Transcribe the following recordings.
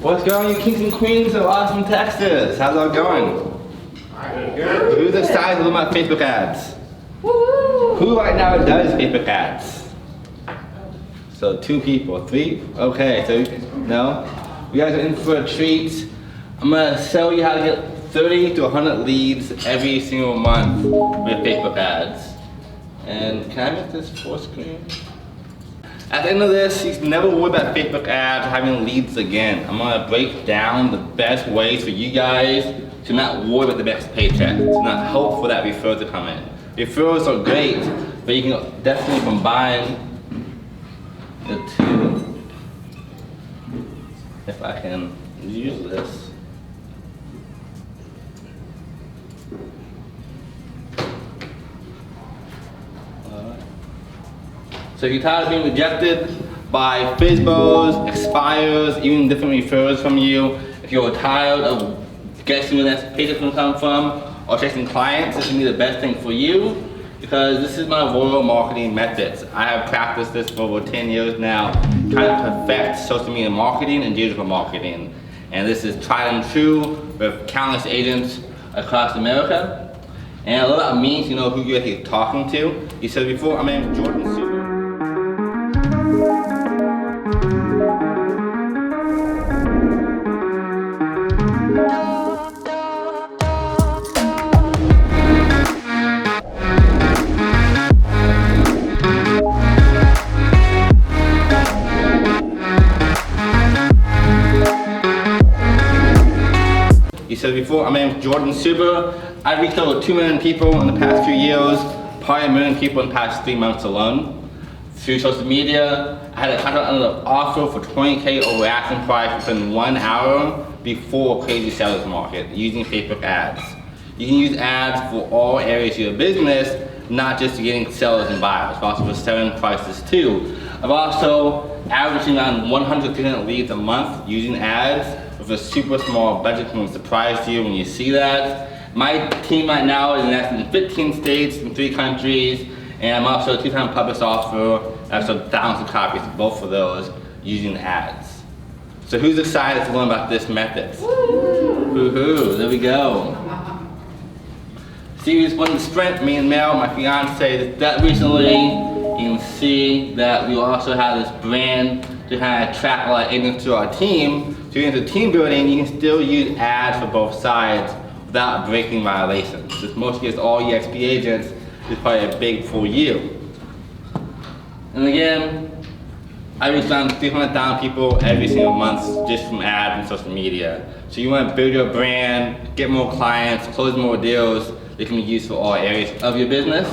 What's going on, you kings and queens of Austin, Texas? How's it going? Good. Who's excited to look at my Facebook ads? Woo! Who right now does Facebook ads? So 2 people, 3? Okay, so no? You guys are in for a treat. I'm gonna show you how to get 30 to 100 leads every single month with Facebook ads. And can I make this full screen? At the end of this, you can never worry about Facebook ads or having leads again. I'm gonna break down the best ways for you guys to not worry about the next paycheck, to not hope for that referral to come in. Referrals are great, but you can definitely combine the 2. If I can use this. So if you're tired of being rejected by FISBOs, expires, even different referrals from you, if you're tired of guessing where that paycheck can come from, or chasing clients, this is gonna be the best thing for you, because this is my royal marketing methods. I have practiced this for over 10 years now, trying to perfect social media marketing and digital marketing. And this is tried and true with countless agents across America. And a lot of means you know who you're actually talking to. You said before, my name is Jordan.suber. You said before, my name is Jordan.suber. I've reached over 2 million people in the past few years, probably 1 million people in the past 3 months alone. Through social media, I had a contract under the offer for $20K over asking price within 1 hour before a crazy seller's market using Facebook ads. You can use ads for all areas of your business, not just getting sellers and buyers, but also for selling prices too. I've also averaging around 100 to 200 leads a month using ads with a super small budget. Can surprise you when you see that. My team right now is in 15 states in 3 countries, and I'm also a 2-time published author. I've sold thousands of copies of both of those using ads. So who's excited to learn about this method? Woohoo, there we go. Series 1 sprint, me and Mel, my fiance, did that recently. You can see that we also have this brand to kind of attract a lot of agents to our team. So into team building, you can still use ads for both sides without breaking violations. Since most of all EXP agents is probably a big for you. And again, I reach around 300,000 people every single month just from ads and social media. So you want to build your brand, get more clients, close more deals that can be used for all areas of your business.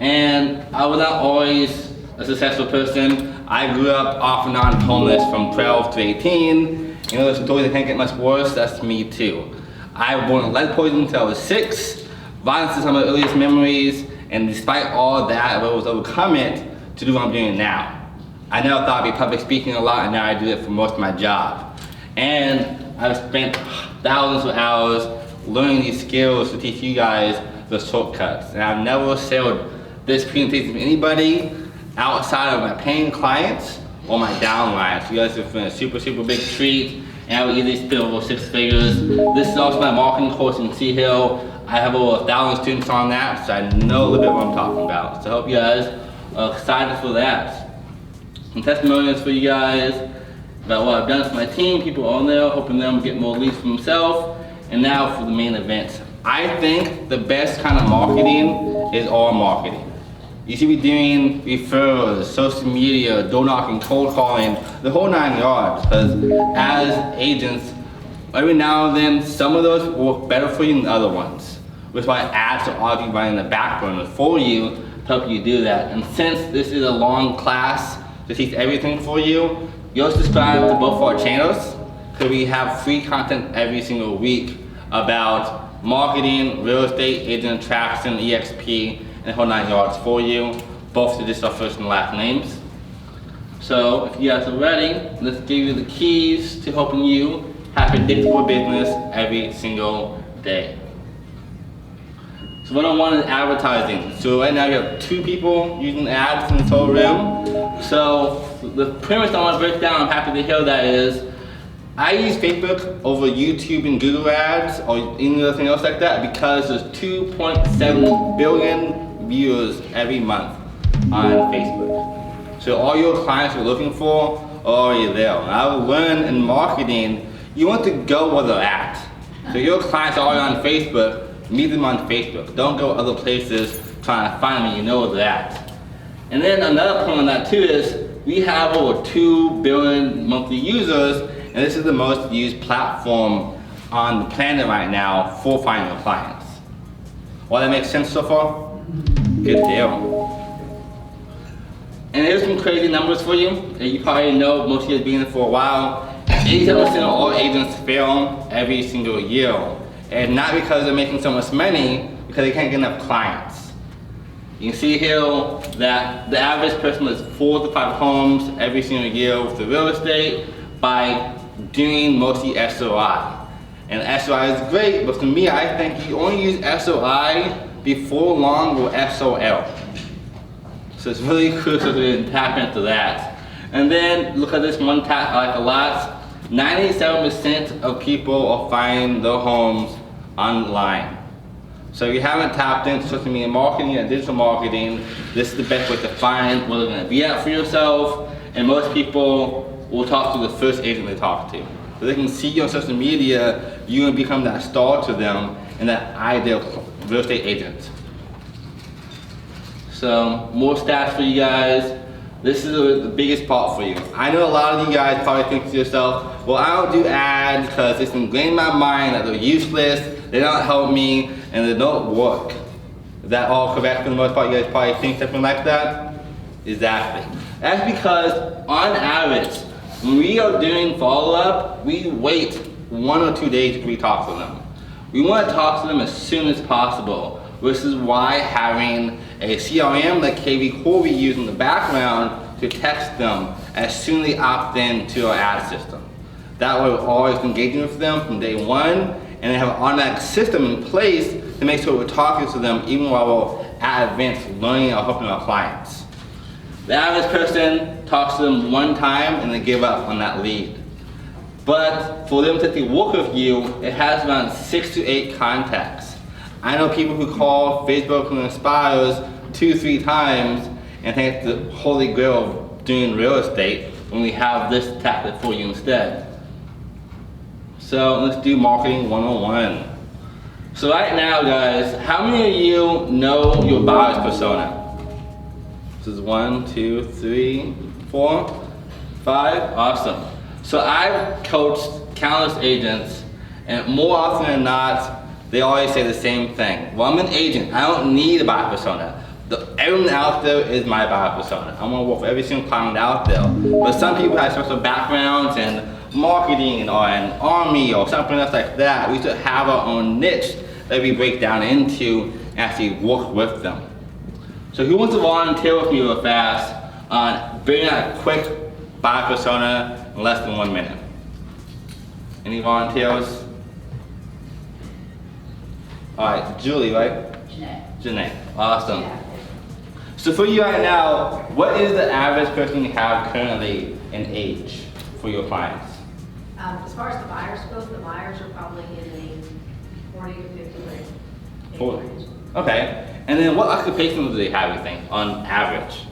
And I was not always a successful person. I grew up off and on homeless from 12 to 18. You know, there's stories that can't get much worse, that's me too. I was born with lead poisoning until I was 6. Violence is some of my earliest memories, and despite all that, I was overcome it to do what I'm doing now. I never thought I'd be public speaking a lot, and now I do it for most of my job. And I've spent thousands of hours learning these skills to teach you guys the shortcuts. And I've never sold this presentation to anybody outside of my paying clients or my downlines. So you guys have been a super, super big treat, and I will easily spend over 6 figures. This is also my marketing course in Sea Hill. I have over 1,000 students on that, so I know a little bit what I'm talking about. So I hope you guys are excited for that. Some testimonials for you guys about what I've done for my team, people on there, hoping them get more leads for themselves. And now for the main event. I think the best kind of marketing is all marketing. You should be doing referrals, social media, door knocking, cold calling, the whole 9 yards. Because as agents, every now and then, some of those work better for you than other ones. Which is why ads are obviously running in the back burner for you to help you do that. And since this is a long class to teach everything for you, you'll subscribe to both our channels, because we have free content every single week about marketing, real estate, agent attraction, EXP, and the whole 9 yards for you, both to just our first and last names. So if you guys are ready, let's give you the keys to helping you have predictable business every single day. So what I want is advertising. So right now you have 2 people using ads in this whole room. So the premise I want to break down, I'm happy to hear that, is I use Facebook over YouTube and Google ads or anything else like that because there's 2.7 billion viewers every month on Facebook. So all your clients you're looking for are already there. And I learned in marketing, you want to go where they're at. So your clients are already on Facebook, meet them on Facebook. Don't go other places trying to find them, you know where they're at. And then another point on that too is we have over 2 billion monthly users, and this is the most used platform on the planet right now for finding your clients. All that makes sense so far? Good deal. And here's some crazy numbers for you. You probably know, most of you have been in it for a while. 87% of all agents fail every single year. And not because they're making so much money, because they can't get enough clients. You can see here that the average person does 4 to 5 homes every single year with the real estate by doing mostly SOI. And SOI is great, but for me, I think you only use SOI before long with SOL. So it's really crucial to tap into that. And then look at this one tap I like a lot. 97% of people are finding their homes online. So if you haven't tapped into social media marketing and digital marketing, this is the best way to find where they're going to be at for yourself. And most people will talk to the first agent they talk to. So they can see you on social media, you can become that star to them and that ideal real estate agent. So more stats for you guys. This is the biggest part for you. I know a lot of you guys probably think to yourself, well, I don't do ads because it's ingrained in my mind that they're useless, they don't help me, and they don't work. Is that all correct for the most part? You guys probably think something like that? Exactly. That's because on average, when we are doing follow-up, we wait 1 or 2 days before we talk to them. We want to talk to them as soon as possible, which is why having a CRM like KV Core we use in the background to text them as soon as they opt in to our ad system. That way we're always engaging with them from day one, and they have an automatic system in place to make sure we're talking to them even while we're at events learning or helping our clients. The average person talks to them 1 time and they give up on that lead. But for them to actually work with you, it has around 6 to 8 contacts. I know people who call Facebook and Inspires 2-3 times and think it's the holy grail of doing real estate when we have this tactic for you instead. So let's do marketing 101. So right now guys, how many of you know your buyer's persona? This is 1, 2, 3, 4, 5, awesome. So I've coached countless agents, and more often than not, they always say the same thing. Well, I'm an agent, I don't need a buyer persona. Everyone out there is my buyer persona. I'm gonna work for every single client out there. But some people have special backgrounds in marketing or in army or something else like that. We should have our own niche that we break down into and actually work with them. So who wants to volunteer with me real fast on bringing out a quick buyer persona in less than 1 minute? Any volunteers? All right, Julie, right? Janae, awesome. Yeah. So for you right now, what is the average person you have currently in age for your clients? As far as the buyers go, the buyers are probably in the 40 to 50 range. Okay, and then what occupations do they have, you think, on average?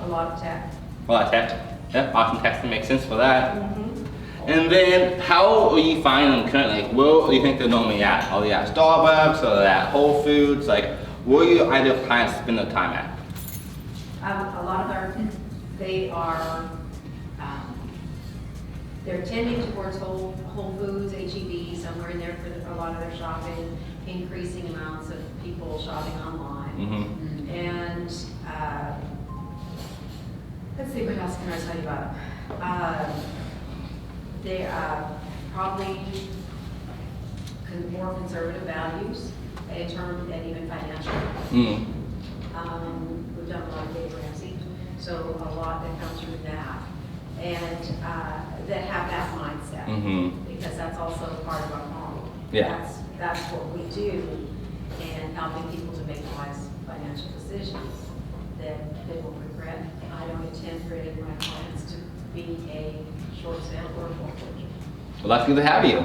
A lot of tech. A lot of tech? Yeah, awesome, tech makes sense for that. Mm-hmm. And then how are you finding them currently? Like, where do you think they're normally at? Are they at Starbucks, or are they at Whole Foods? Like, where do your ideal clients spend their time at? A lot of our, they are, they're tending towards Whole Foods, HEB, somewhere in there for a lot of their shopping, increasing amounts of people shopping online. Mm-hmm. And let's see, what else can I tell you about them? They are probably more conservative values in terms and even financial. Mm. We've done a lot of Dave Ramsey, so a lot that comes through that, and that have that mindset, because that's also part of our model. Yeah. That's what we do, and helping people to make wise financial decisions. that they will regret. I don't intend for any of my clients to be a short sale or a foreclosure. Well, lucky to have you.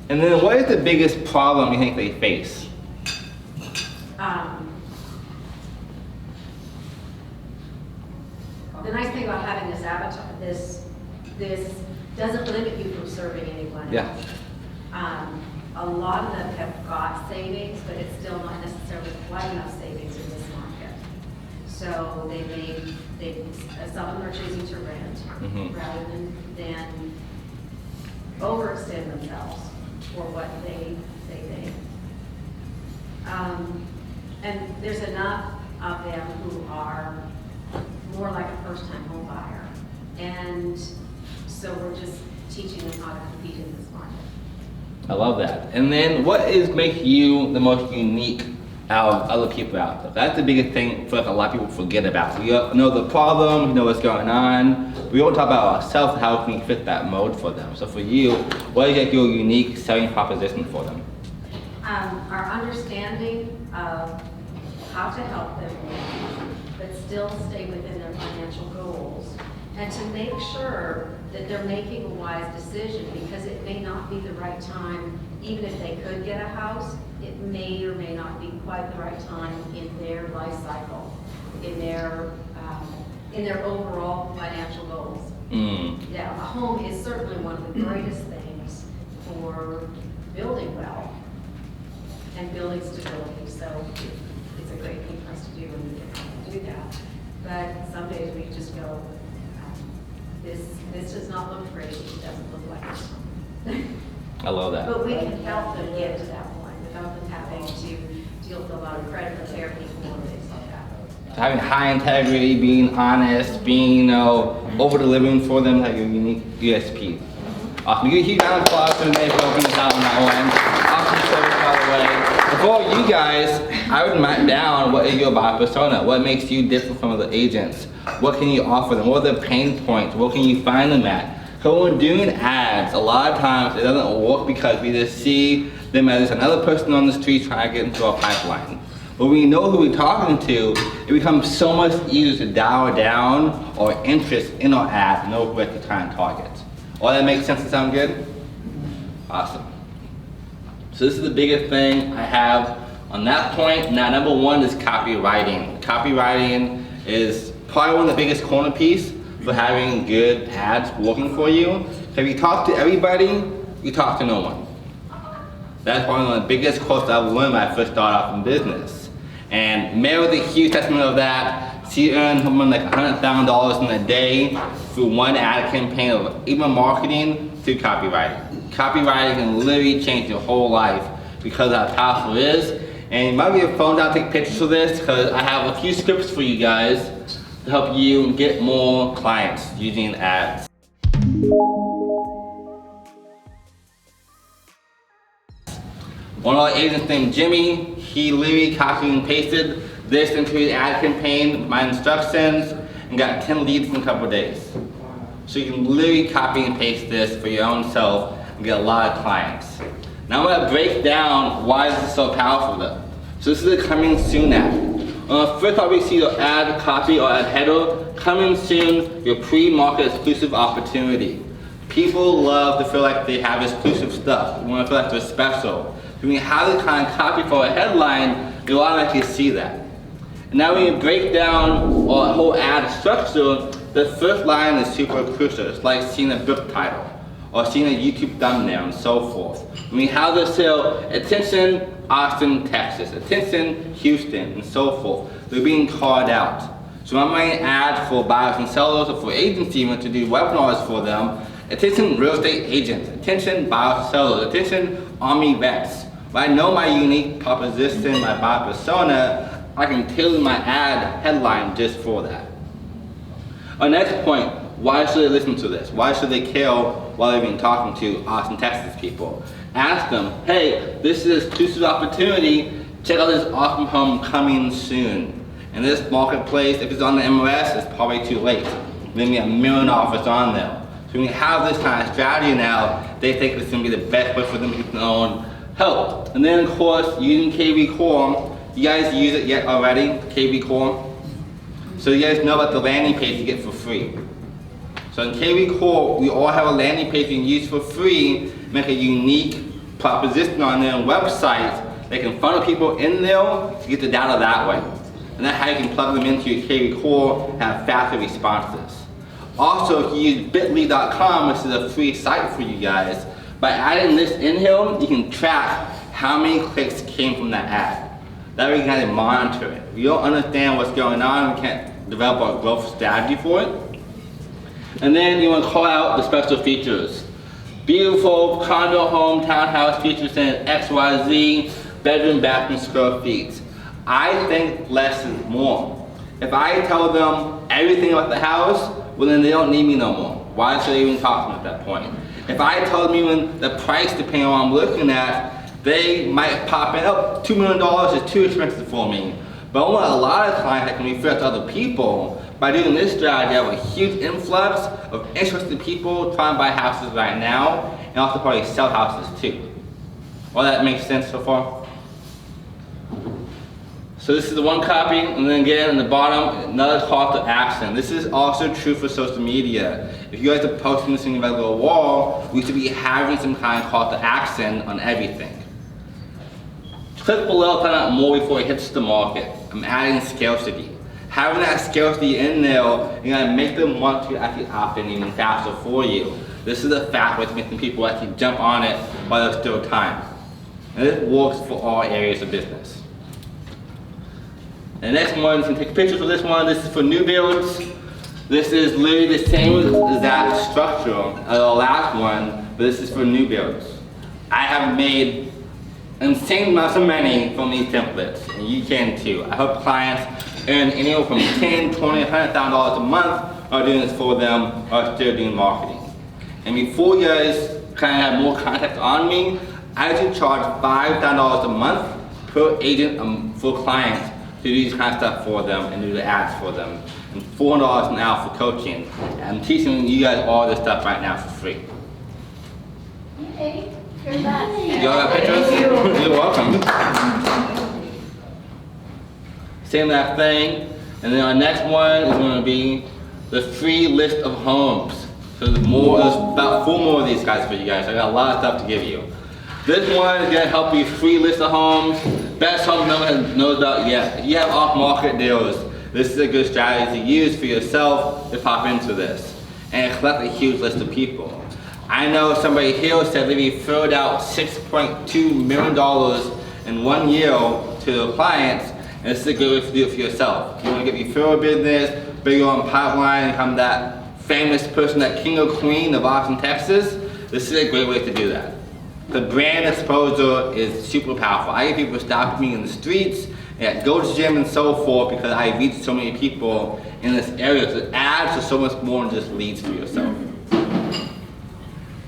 And then what is the biggest problem you think they face? The nice thing about having this avatar, this doesn't limit you from serving anyone else. Yeah. A lot of them have got savings, but it's still not necessarily quite enough savings in this market. So some of them are choosing to rent rather than overextend themselves for what they think. And there's enough of them who are more like a first-time home buyer. And so we're just teaching them how to compete in this market. I love that. And then what makes you the most unique out of other people out there? That's the biggest thing for a lot of people forget about. We know the problem, we know what's going on. We don't talk about ourselves, how can we fit that mode for them. So for you, what is your unique selling proposition for them? Our understanding of how to help them but still stay within their financial goals, and to make sure that they're making a wise decision, because it may not be the right time. Even if they could get a house, it may or may not be quite the right time in their life cycle, in their overall financial goals. Yeah, a home is certainly one of the greatest things for building wealth and building stability. So it's a great thing for us to do, and we can do that. But some days we just go, this does not look great. It doesn't look like it. I love that. But we can help them get to that point without them having to deal with a lot of credit repair people and things like that. So having high integrity, being honest, being over-delivering for them, like your unique USP. Awesome. You get a huge round of applause for the day for opening this out on that one. Awesome service, by the way. Before you guys, I would mark down what is your buyer persona, what makes you different from other agents, what can you offer them, what are the pain points, where can you find them at? So when we're doing ads, a lot of times it doesn't work because we just see them as another person on the street trying to get into our pipeline. But when we know who we're talking to, it becomes so much easier to dial down our interest in our ad and know who we're actually trying to target. All that makes sense and sound good? Awesome. So this is the biggest thing I have on that point. Now, number one is copywriting. Copywriting is probably one of the biggest corner piece for having good ads working for you. So if you talk to everybody, you talk to no one. That's probably one of the biggest quotes I've learned when I first started off in business. And Mary was a huge testament of that. She earned something like $100,000 in a day through one ad campaign of email marketing through copywriting. Copywriting can literally change your whole life because of how powerful it is. And you might be your phone out, take pictures of this, because I have a few scripts for you guys to help you get more clients using ads. One of our agents named Jimmy, he literally copied and pasted this into his ad campaign, my instructions, and got 10 leads in a couple of days. So you can literally copy and paste this for your own self and get a lot of clients. Now I'm gonna break down why this is so powerful though. So this is a coming soon ad. First off, we see your ad copy or ad header, coming soon, your pre-market exclusive opportunity. People love to feel like they have exclusive stuff. They want to feel like they're special. So when you have the kind of copy for a headline, you'll automatically see that. And now when you break down our whole ad structure, the first line is super crucial. It's like seeing a book title or seeing a YouTube thumbnail and so forth. When you have the sale, attention, Austin, Texas, attention, Houston, and so forth. They're being called out. So I'm running an ad for buyers and sellers or for agents even to do webinars for them. Attention, real estate agents. Attention, buyers and sellers. Attention, Army vets. When I know my unique proposition, my buyer persona, I can tailor my ad headline just for that. Our next point, why should they listen to this? Why should they care while they've been talking to Austin, Texas people? Ask them, hey, this is an exclusive opportunity. Check out this awesome home coming soon. And this marketplace, if it's on the MLS, it's probably too late. Maybe $1 million offers on there. So when you have this kind of strategy now, they think it's gonna be the best way for them to get their own help. And then of course, using KV Core You guys use it yet already, KV Core? So you guys know about the landing page you get for free. So in KV Core, we all have a landing page you can use for free, make a unique proposition on their website. They can funnel people in there to get the data that way. And that's how you can plug them into your KV Core and have faster responses. Also, if you use bit.ly.com, which is a free site for you guys, by adding this in here, you can track how many clicks came from that ad. That way you can kind of monitor it. If you don't understand what's going on, we can't develop a growth strategy for it. And then you want to call out the special features. Beautiful condo, home, townhouse features in XYZ, bedroom, bathroom, square feet. I think less is more. If I tell them everything about the house, well then they don't need me no more. Why should they even talk to me at that point? If I tell them even the price depending on what I'm looking at, they might pop in, oh, $2 million is too expensive for me. But I want a lot of clients that can refer to other people. By doing this strategy, I have a huge influx of interested people trying to buy houses right now, and also probably sell houses too. All that makes sense so far? So this is the one copy, and then again in the bottom, another call to action. This is also true for social media. If you guys are posting this in your regular wall, we should be having some kind of call to action on everything. Click below to find out more before it hits the market. I'm adding scarcity. Having that scarcity in there, you're gonna make them want to actually opt in even faster for you. This is a fast way to make people actually jump on it while there's still time. And this works for all areas of business. The next one, you can take pictures of this one. This is for new builds. This is literally the same exact structure as the last one, but this is for new builds. I have made insane amounts of money from these templates, and you can too. I hope clients earn anywhere from $10,000, $20,000, $100,000 a month are doing this for them or still doing marketing. And before you guys kind of have more contact on me, I actually charge $5,000 a month per agent for clients to do this kind of stuff for them and do the ads for them. And $400 an hour for coaching. And I'm teaching you guys all this stuff right now for free. Hey, you're back. You all got pictures? You're welcome. Same that thing. And then our next one is going to be the free list of homes. So there's about 4 more of these guys for you guys. I got a lot of stuff to give you. This one is going to help you free list of homes. Best homes no one knows about yet. If you have off-market deals, this is a good strategy to use for yourself to pop into this and collect a huge list of people. I know somebody here said they referred out $6.2 million in 1 year to their clients, and this is a good way to do it for yourself. If you want to get referral business, bigger on pipeline, become that famous person, that king or queen of Austin, Texas, this is a great way to do that. The brand exposure is super powerful. I get people stopping me in the streets, at Gold's Gym and so forth, because I reach so many people in this area. So ads are so much more than just leads for yourself.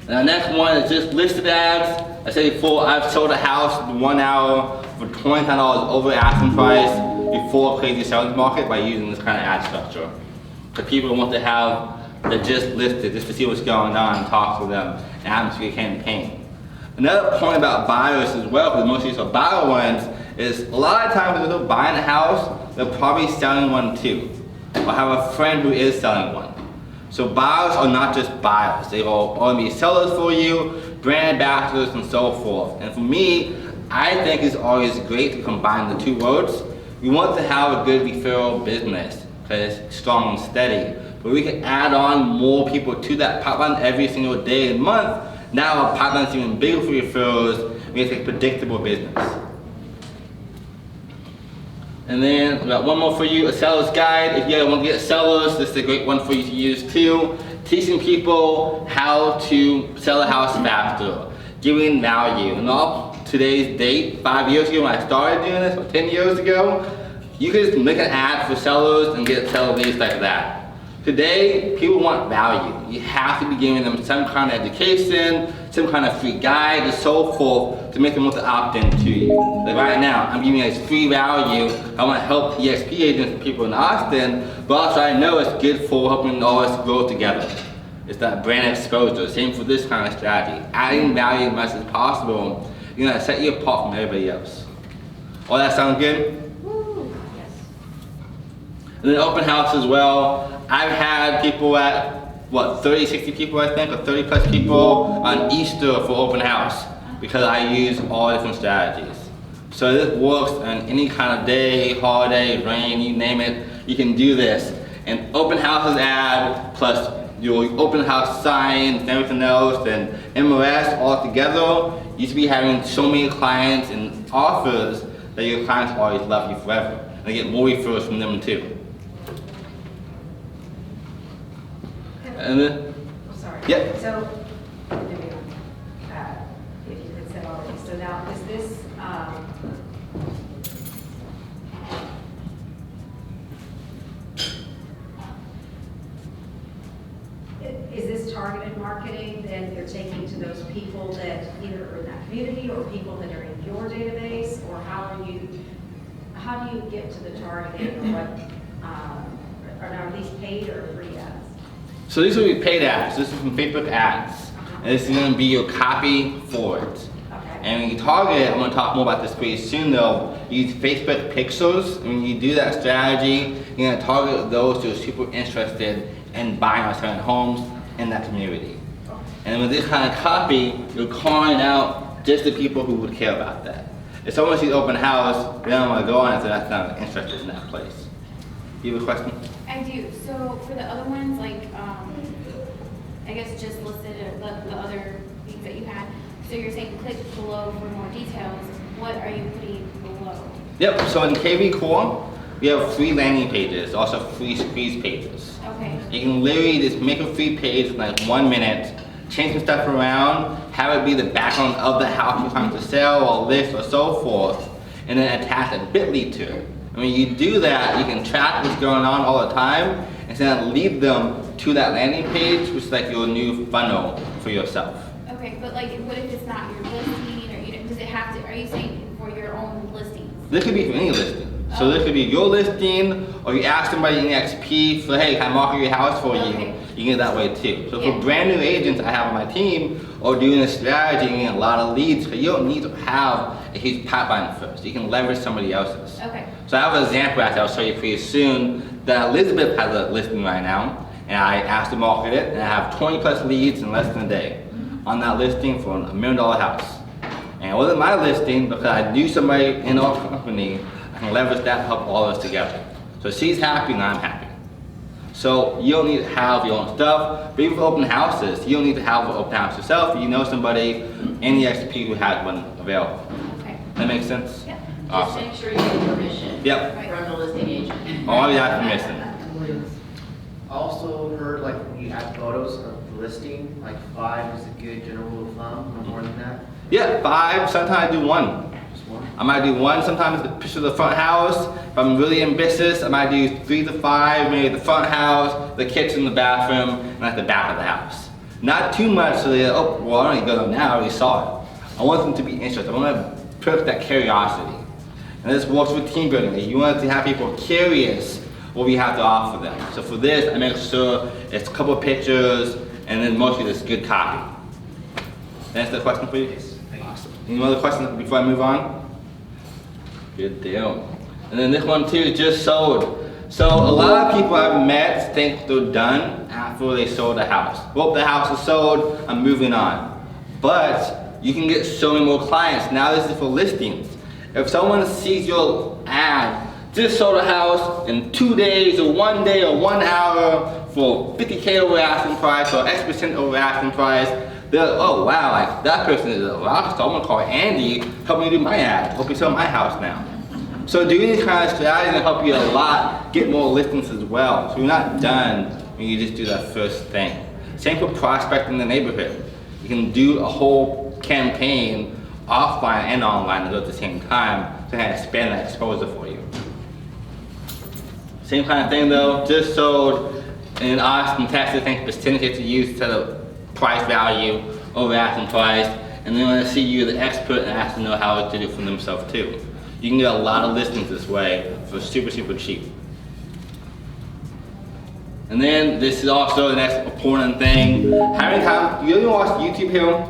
And the next one is just listed ads. I said before, I've sold a house in 1 hour for $20 over asking price before a crazy selling market by using this kind of ad structure. The people want to have the just listed, just to see what's going on and talk to them, and atmosphere campaign. Another point about buyers as well, because most of these are buyer ones, is a lot of times when they're buying a house, they're probably selling one too, or have a friend who is selling one. So buyers are not just buyers, they will only be sellers for you, brand ambassadors and so forth. And for me, I think it's always great to combine the two words. We want to have a good referral business, because it's strong and steady. But we can add on more people to that pipeline every single day and month. Now our pipeline is even bigger for referrals, we have a predictable business. And then we got one more for you, a seller's guide. If you guys want to get sellers, this is a great one for you to use too. Teaching people how to sell a house faster, giving value. And all today's date, 5 years ago when I started doing this, or 10 years ago, you could just make an ad for sellers and get seller leads like that. Today, people want value. You have to be giving them some kind of education, some kind of free guide, and so forth, to make them want to opt in to you. Like right now, I'm giving you guys free value. I want to help EXP agents and people in Austin, but also I know it's good for helping all of us grow together. It's that brand exposure. Same for this kind of strategy. Adding value as much as possible, you're going to set you apart from everybody else. All that sound good? Woo, yes. And then open house as well. I've had people at, what, 30, 60 people I think, or 30 plus people on Easter for open house because I use all different strategies. So this works on any kind of day, holiday, rain, you name it, you can do this. And open houses ad plus your open house signs and everything else and MLS all together, you should be having so many clients and offers that your clients always love you forever. And they get more referrals from them too. And then, I'm sorry. Yep. So, if you had said already, so now is this, is this targeted marketing that you're taking to those people that either are in that community or people that are in your database, or how do you get to the targeting, or what, are these paid or free ads? so these will be paid ads. This is from Facebook ads. And this is gonna be your copy for it. Okay. And when you target it, I'm gonna talk more about this pretty soon though, use Facebook pixels. And when you do that strategy, you're gonna target those who are super interested in buying or selling homes in that community. And with this kind of copy, you're calling out just the people who would care about that. If someone sees open house, they don't want to go on it, so that's not interested in that place. Do you have a question? I do. So for the other ones, like, I guess just listed the other things that you had. So you're saying click below for more details. What are you putting below? Yep, so in KV Core, we have free landing pages, also free squeeze pages. Okay. You can literally just make a free page in like 1 minute, change some stuff around, have it be the background of the house you're trying to sell or list or so forth, and then attach a bit.ly to it. And when you do that, you can track what's going on all the time, and then lead them to that landing page, which is like your new funnel for yourself. Okay, but like, what if it's not your listing, or does it have to? Are you saying for your own listings? This could be for any listing. So this could be your listing, or you ask somebody in XP for, hey, can I market your house for you? Okay. You can get it that way too. So Yeah. for brand new agents I have on my team, or doing a strategy and getting a lot of leads, because you don't need to have a huge pipeline first. You can leverage somebody else's. Okay. So I have an example that I'll show you pretty soon that Elizabeth has a listing right now, and I asked to market it, and I have 20 plus leads in less than a day on that listing for $1 million house. And it wasn't my listing because I knew somebody in our company. I can leverage that to help all of us together. So she's happy and I'm happy. So you don't need to have your own stuff. But even for open houses, you don't need to have an open house yourself. You know somebody in the XP who has one available. Okay. That makes sense? Yep. Just Awesome. make sure you get permission Yep. from the listing agent. All you have permission. Also heard like when you add photos of the listing, like 5 is a good general rule of thumb, no more than that. Yeah, 5, sometimes I do 1. Just one. I might do 1, sometimes the picture of the front house. If I'm really ambitious, I might do 3 to 5, maybe the front house, the kitchen, the bathroom, and like the back of the house. Not too much so they, oh, well, I don't need to go there now, I already saw it. I want them to be interested. I want to perk that curiosity. And this works with team building. You want to have people curious what we have to offer them. So for this, I make sure it's a couple of pictures, and then mostly this good copy. That's the question for you? Yes, thank you. Awesome. Any other questions before I move on? Good deal. And then this one too, just sold. So a lot of people I've met think they're done after they sold the house. Well, the house is sold, I'm moving on. But you can get so many more clients. Now this is for listings. If someone sees your ad, just sold a house in 2 days or 1 day or 1 hour for 50K over asking price or X% over asking price, they're like, oh wow, like that person is a rock star. I'm gonna call Andy, help me do my ad, help me sell my house now. So doing these kind of strategies will help you a lot, get more listings as well. So you're not done when you just do that first thing. Same for prospecting the neighborhood. You can do a whole campaign offline and online at the same time to kind of expand that exposure for you. Same kind of thing though, just sold in Austin, Texas, I think percentage to use instead of price value over asking price, and they want to see you the expert and ask to know how to do it for themselves too. You can get a lot of listings this way for super, super cheap. And then this is also the next important thing. Having time, you ever watch YouTube here?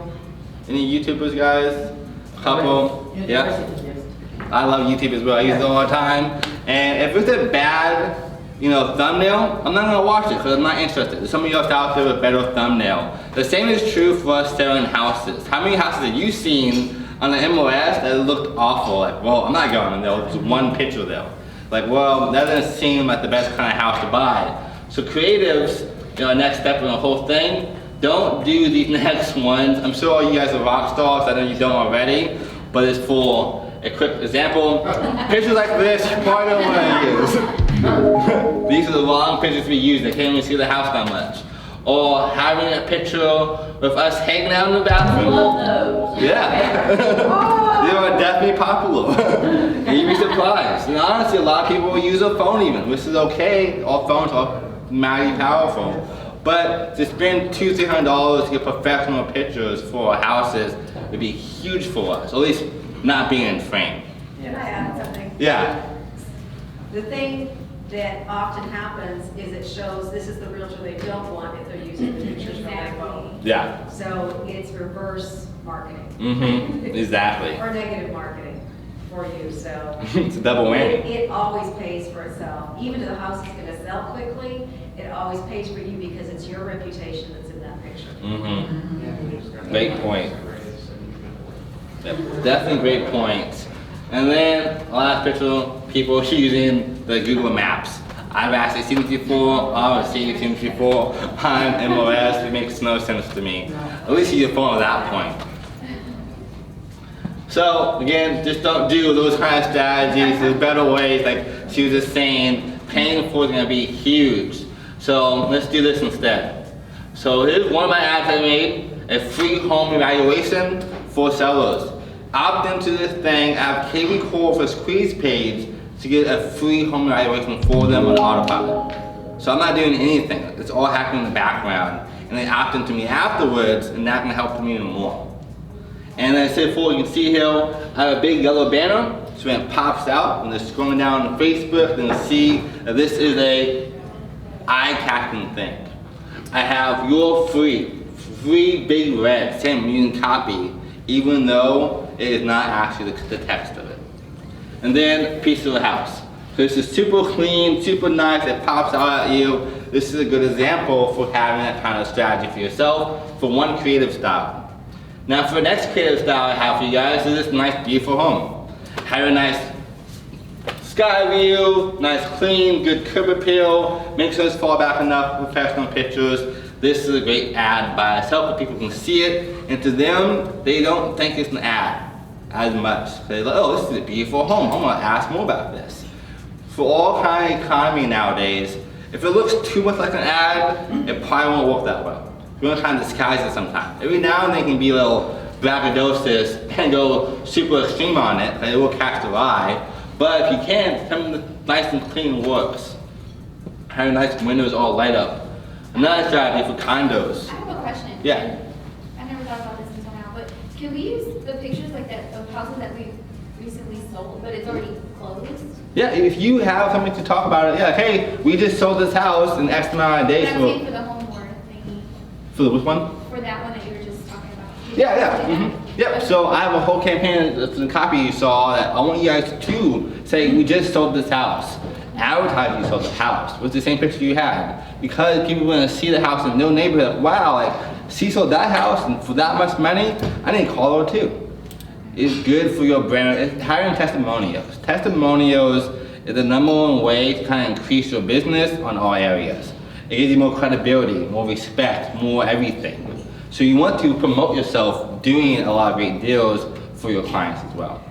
Any YouTubers guys? A couple? Yeah? I love YouTube as well. I use it all the time. And if it's a bad, thumbnail, I'm not gonna watch it because I'm not interested. There's somebody else out there with better thumbnail. The same is true for us selling houses. How many houses have you seen on the MLS that looked awful? Like, well, I'm not going there. There's one picture there. Like, well, that doesn't seem like the best kind of house to buy. So creatives, next step in the whole thing, don't do these next ones. I'm sure all you guys are rock stars. I know you don't already, but it's for a quick example. Pictures like this, you probably don't want to use. These are the wrong pictures we use. They can't even see the house that much. Or having a picture with us hanging out in the bathroom. I love those. Yeah. They are definitely popular. And you'd be surprised. And honestly, a lot of people will use a phone even, which is okay. All phones are mighty powerful. But to spend $200-300 to get professional pictures for houses would be huge for us. At least not being in frame. Can I add something? Yeah. The thing that often happens is it shows this is the realtor they don't want if they're using the pictures from their phone. Yeah. So it's reverse marketing. Mm-hmm. Exactly. Or negative marketing for you, so. It's a double whammy. It always pays for itself. Even if the house is gonna sell quickly, it always pays for you because it's your reputation that's in that picture. Mm-hmm. Great point. Yep, definitely great point. And then last picture, people using the Google Maps. I've actually seen it before. I've seen it before on MLS. It makes no sense to me. At least use your phone at that point. So again, just don't do those kind of strategies. There's better ways, like she was just saying, paying for is gonna be huge. So let's do this instead. So here's one of my ads I made, a free home evaluation for sellers. Opt into this thing, I have KB Core for Squeeze page to get a free home evaluation for them on autopilot. So I'm not doing anything, it's all happening in the background. And they opt into me afterwards, and that can help them even more. And as I said before, you can see here, I have a big yellow banner, so when it pops out, when they're scrolling down on Facebook, then they'll see that this is a eye-catching thing. I have your free big red, same using copy, even though it is not actually the text of it. And then piece of the house. So this is super clean, super nice, it pops out at you. This is a good example for having that kind of strategy for yourself for one creative style. Now for the next creative style I have for you guys is this nice beautiful home. Have a nice sky view, nice clean, good curb appeal, make sure it's far back enough for professional pictures. This is a great ad by itself, but people can see it, and to them, they don't think it's an ad as much. They're like, oh, this is a beautiful home, I'm gonna ask more about this. For all kind of economy nowadays, if it looks too much like an ad, it probably won't work that well. You're gonna kind of disguise it sometimes. Every now and then it can be a little braggadocious and go super extreme on it, and it will catch the eye. But if you can, something nice and clean works. Having nice windows all light up. Another strategy for condos. I have a question. Yeah. I never thought about this until now, but can we use the pictures like that of houses that we recently sold, but it's already closed? Yeah, if you have something to talk about it, yeah, like, hey, we just sold this house in X amount of days. I'm saying for the home board thingy, For the which one? for that one that you were just talking about. Yeah. Mm-hmm. Yep, so I have a whole campaign, the copy you saw, that I want you guys to say, we just sold this house. Advertise you sold the house with the same picture you had. Because people want to see the house in their neighborhood. Wow, like, she sold that house and for that much money, I need to call her too. It's good for your brand. It's hiring testimonials. Testimonials is the #1 way to kind of increase your business on all areas. It gives you more credibility, more respect, more everything. So you want to promote yourself doing a lot of great deals for your clients as well.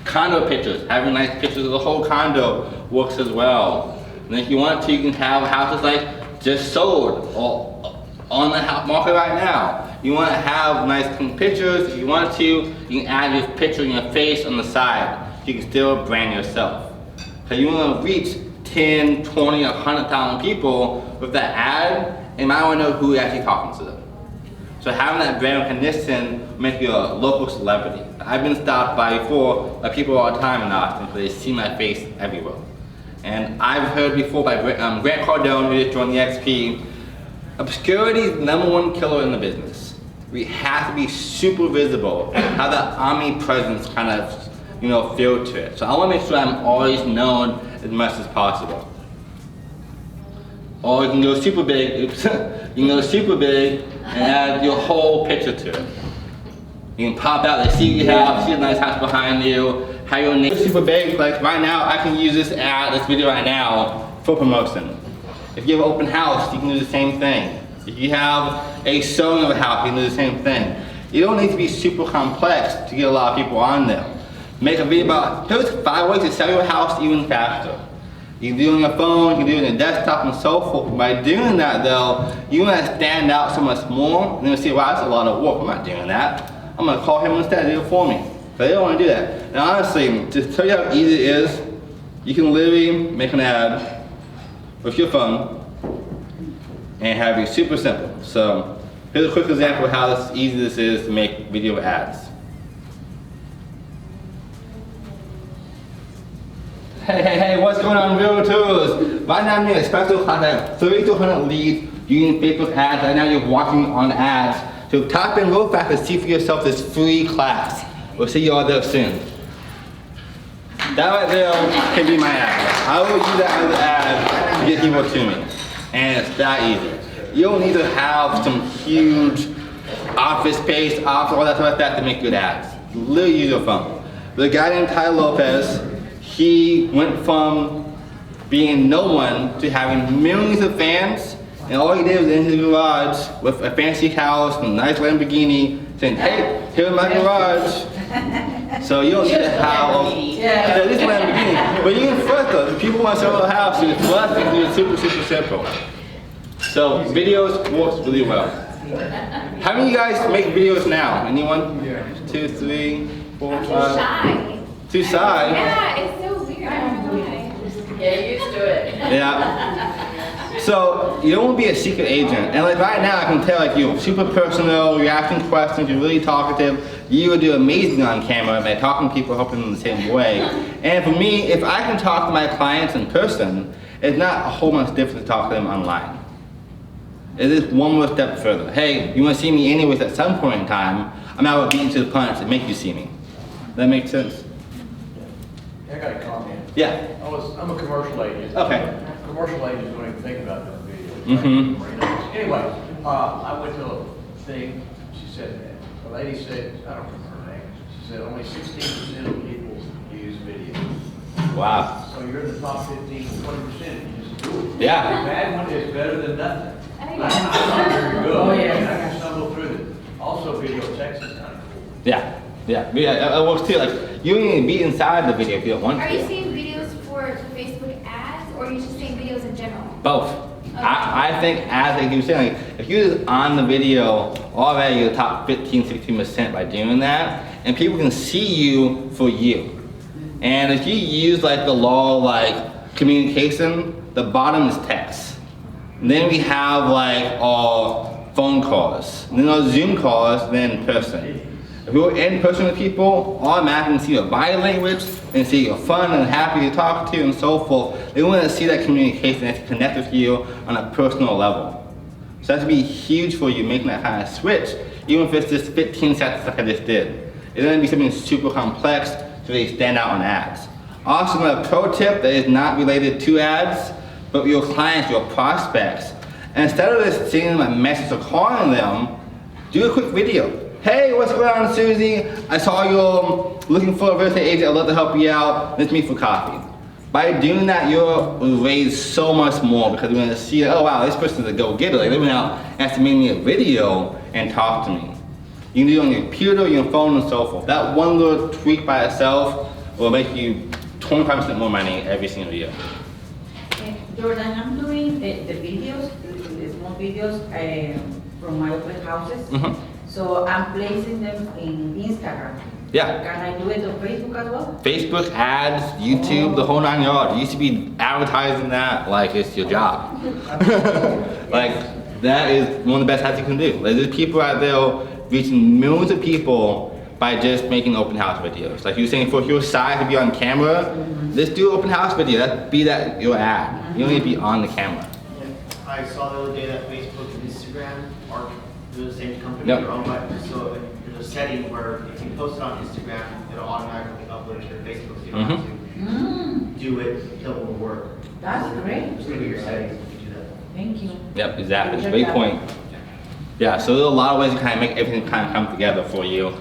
Condo pictures, having nice pictures of the whole condo works as well. And if you want to, you can have houses like just sold or on the market right now. You want to have nice clean pictures. If you want to, you can add your picture in your face on the side. You can still brand yourself. So you want to reach 10, 20, 100,000 people with that ad, and you might want to know who you're actually talking to them. So having that brand recognition makes you a local celebrity. I've been stopped by people all the time in Austin because they see my face everywhere. And I've heard before by Grant Cardone, who just joined the XP, obscurity is the #1 killer in the business. We have to be super visible, have that omnipresence kind of filter it. So I want to make sure I'm always known as much as possible. Or you can go super big, oops, you can go super big and add your whole picture to it. You can pop out, they see what you have, see a nice house behind you, how your name is super big. Like right now, I can use this video right now for promotion. If you have an open house, you can do the same thing. If you have a showing of a house, you can do the same thing. You don't need to be super complex to get a lot of people on there. Make a video about, here's 5 ways to sell your house even faster. You can do it on your phone, you can do it on your desktop and so forth. By doing that though, you're gonna stand out so much more. You're gonna see, wow, that's a lot of work, I'm not doing that. I'm gonna call him instead to do it for me. But they don't wanna do that. And honestly, to tell you how easy it is, you can literally make an ad with your phone and have it super simple. So here's a quick example of how easy this is to make video ads. Hey, what's going on, Realtors? Right now I'm doing a special class. I have 30 to 100 leads using Facebook ads. Right now you're watching on ads. So type in real fast and see for yourself this free class. We'll see you all there soon. That right there can be my ad. I will use that as an ad to get people to me. And it's that easy. You don't need to have some huge office space, all that stuff like that to make good ads. You literally use your phone. The guy named Ty Lopez, he went from being no one to having millions of fans, and all he did was in his garage with a fancy house and a nice Lamborghini saying, hey, here's my garage. So you don't need to have this Lamborghini. But you can first though, if people want to sell a house, you can do it super simple. So videos works really well. How many of you guys make videos now? Anyone? 2, 3, 4, 5. Shy. Too shy? Yeah, it's so weird. I don't know why. Get used to it. Yeah. So you don't want to be a secret agent. And like right now I can tell like you're super personal, you're asking questions, you're really talkative. You would do amazing on camera by talking to people, helping them the same way. And for me, if I can talk to my clients in person, it's not a whole bunch different to talk to them online. It is one more step further. Hey, you want to see me anyways at some point in time, I'm out beating to the punch to make you see me. Does that make sense? I got a comment. Yeah. I'm a commercial agent. Okay. Commercial agents don't even think about those videos. Anyway, I went to a thing, she said, a lady said, I don't remember her name, she said only 16% of people use video. Wow. So you're in the top 15, 20%, you just do it. Yeah. The bad one is better than nothing. I I'm not very good. Oh, yeah. And I can stumble through it. Also, video text is kind of cool. Yeah. It works too. Like you don't even be inside the video if you don't want to. Are you seeing videos for Facebook ads, or are you just seeing videos in general? Both. Okay. I think as like you were saying, like, if you're just on the video, already you're the top 15-16% by doing that, and people can see you for you. And if you use like the law like communication, the bottom is text. And then we have like our phone calls, and then our Zoom calls, and then in person. If you're in person with people, automatically see your body language and see you're fun and happy to talk to and so forth. They want to see that communication and to connect with you on a personal level. So that would be huge for you making that kind of switch, even if it's just 15 seconds like I just did. It's going to be something super complex to really stand out on ads. Also, another pro tip that is not related to ads, but your clients, your prospects. And instead of just sending them a message or calling them, do a quick video. Hey, what's going on, Susie? I saw you're looking for a real estate agent. I'd love to help you out. Let's meet for coffee. By doing that, you'll raise so much more because we're gonna see, oh wow, this person's a go-getter. Like, they went out and actually made me a video and talk to me. You can do it on your computer, your phone, and so forth. That one little tweak by itself will make you 25% more money every single year. Jordan, I'm doing the videos, the small videos from my open houses. So I'm placing them in Instagram. Yeah. Can I do it on Facebook as well? Facebook, ads, YouTube, the whole 9 yards. You used to be advertising that like it's your job. Like, that is one of the best ads you can do. Like, there's people out there reaching millions of people by just making open house videos. Like you were saying, if you're shy to be on camera, let's do open house video. Be that your ad. You don't need to be on the camera. I saw the other day that Facebook and Instagram are do the same company Yep. your own way. So there's a setting where if you post it on Instagram, it'll automatically upload to your Facebook, so you don't have to do it double the work. That's great. It's gonna be your settings if you do that. Thank you. Yep, exactly. Great point. Yeah, so there's a lot of ways to kind of make everything kind of come together for you.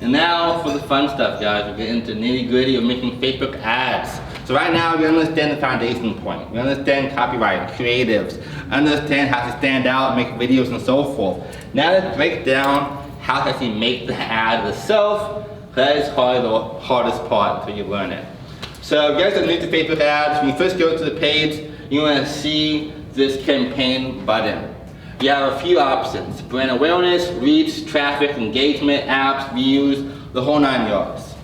And now for the fun stuff, guys. We'll get into nitty gritty of making Facebook ads. So right now we understand the foundation point. We understand copyright, creatives, understand how to stand out, make videos and so forth. Now let's break down how to actually make the ad itself. That is probably the hardest part until you learn it. So if you guys are new to Facebook ads, when you first go to the page, you want to see this campaign button. You have a few options: brand awareness, reach, traffic, engagement, apps, views, the whole 9 yards.